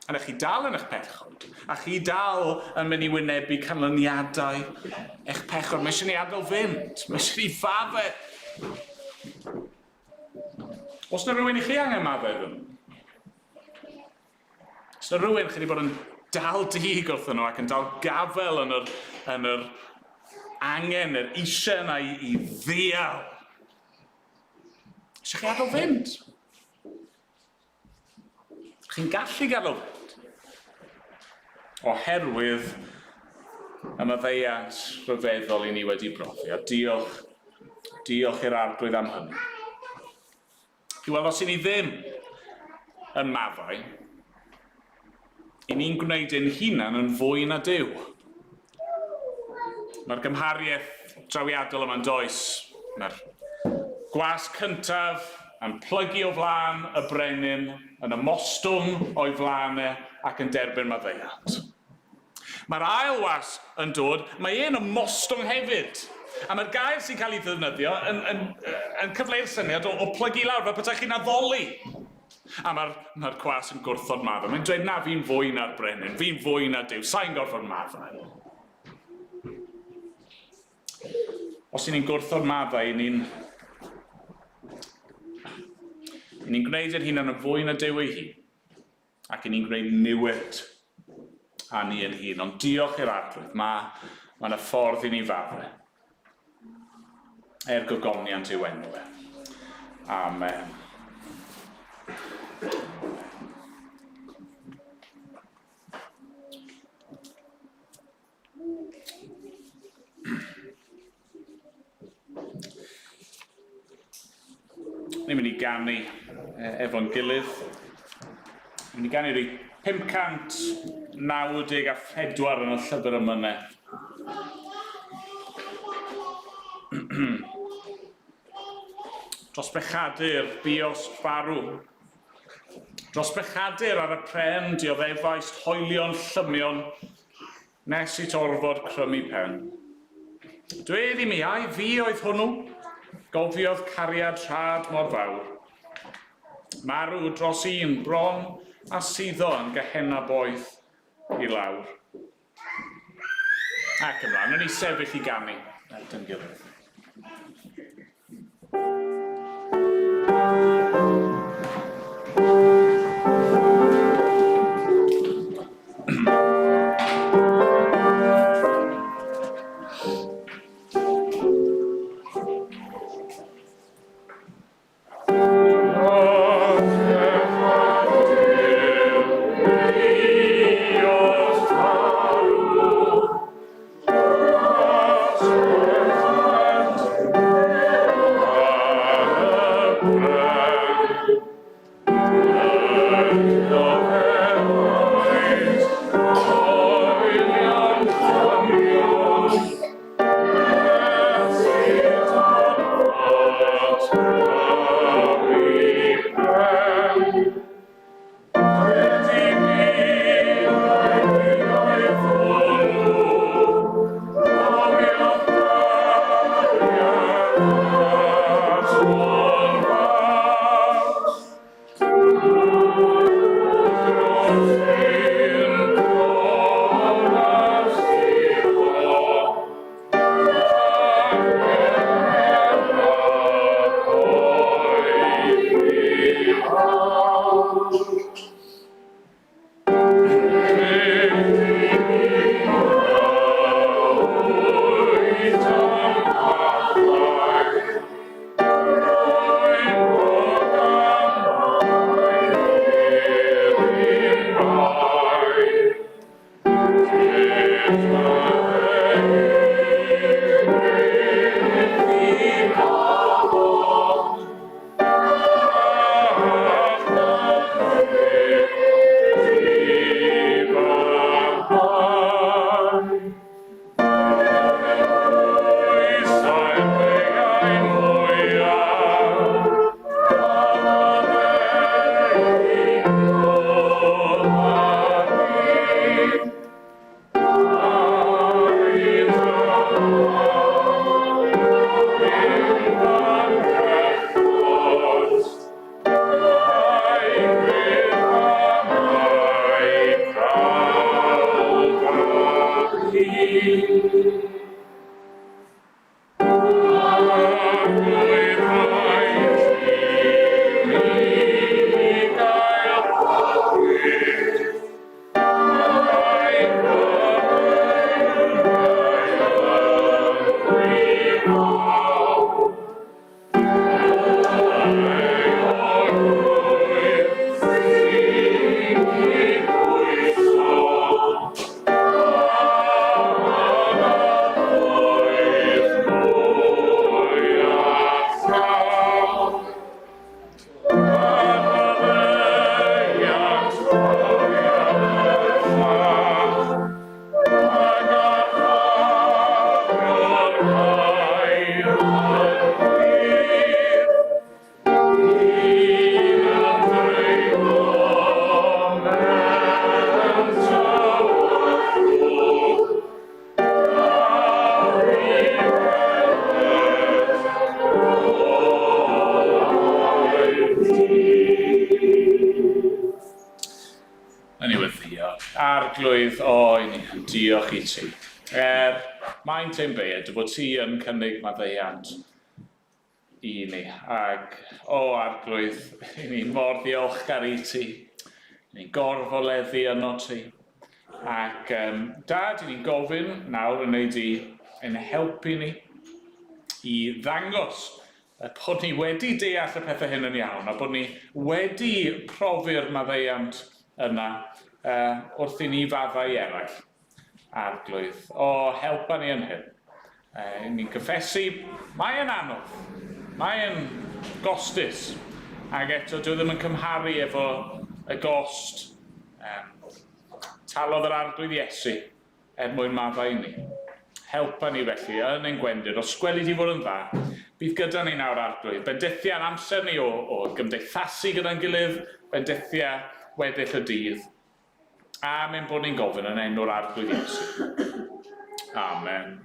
a chi dal yn eich pechod, a chi dal yn mynd i wynebu canlyniadau eich pechod. Mae eisiau ni adael fynd, mae eisiau ni faddau. Os na rhywun i chi angen maddau nhw? Os na rhywun chi wedi bod yn dal dig wrthyn nhw ac yn dal gafel yn yr angen, yr eisiau yna i ddial. Eisiau chi adael fynd? Chi'n gallu gadael fynd? Oherwydd y maddeuant rhyfeddol i ni wedi brofi. A diolch i'r arglwydd am hynny. Wel, os i ni ddim yn maddau, i ni'n gwneud ein hunan yn fwy na Duw. Mae'r gymhariaeth drawiadol yma'n does. Mae'r gwas cyntaf yn plygu o flaen y brenin, yn ymostwng o'i flanau ac yn derbyn maddeuant. Mae'r ail was yn dod, mae e'n ymostwng hefyd. A mae'r gair sy'n cael ei ddefnyddio yn cyfleu'r syniad o plygu lawr, fel petai chi'n addoli. A mae'r gwas yn gwrthod maddau. Mae'n dweud, na, fi'n fwy na'r brenin, fi'n fwy na Duw, sa'n gorfod maddau. Os ni'n gwrthod maddau, ni'n gwneud ein hunan yn fwy na Duw ei hun, ac ni'n gwneud niwed a ni ein hun. Ond diolch i'r arglwydd, mae yna ffordd i ni faddau. Gogoniant i'w enw e. Amen. Ni'n mynd i ganu efo'n gilydd. Ni'n mynd i ganu rhywun 594 yn y llyfr yma. Dros bechadur bios farw. Dros bechadur ar y pren dioddefais hoelion llymion nes i torfod crymu pen. Dwed i mi ai fi oedd hwnnw, gofiodd cariad rhad mor fawr. Marw dros un bron a suddo yn gehenna boeth i lawr. Ac ymlaen, yn ei sefyll i ganu. Dyn gilydd. Arglwydd, o, diolch i ti. Maent ein byd bod ti yn cynnig maddeuant i ni. Ac, arglwydd, i ni mor ddiolchgar i ti. I ni gorfoleddu yno ti. Ac, dad, i ni'n gofyn nawr yn neud yn helpu ni i ddangos bod ni wedi deall y pethau hyn yn iawn, a bod ni wedi profi'r maddeuant yna wrth i ni faddau eraill, arglwydd. Helpa ni yn hyn. Ni'n cyffesu, mae yn anodd, mae yn gostus, ac eto dwi ddim yn cymharu efo y gost talodd yr arglwydd Iesu mwyn maddau ni. Helpa ni felly yn ein gwendyr, os gweli di fod yn dda, bydd gyda ni nawr arglwydd. Bendithia yn amser ni o gymdeithasu gyda'n gilydd, bendithia weddill y dydd. A mae'n bod ni'n gofyn yn enw'r arglwydd Iesu. Amen.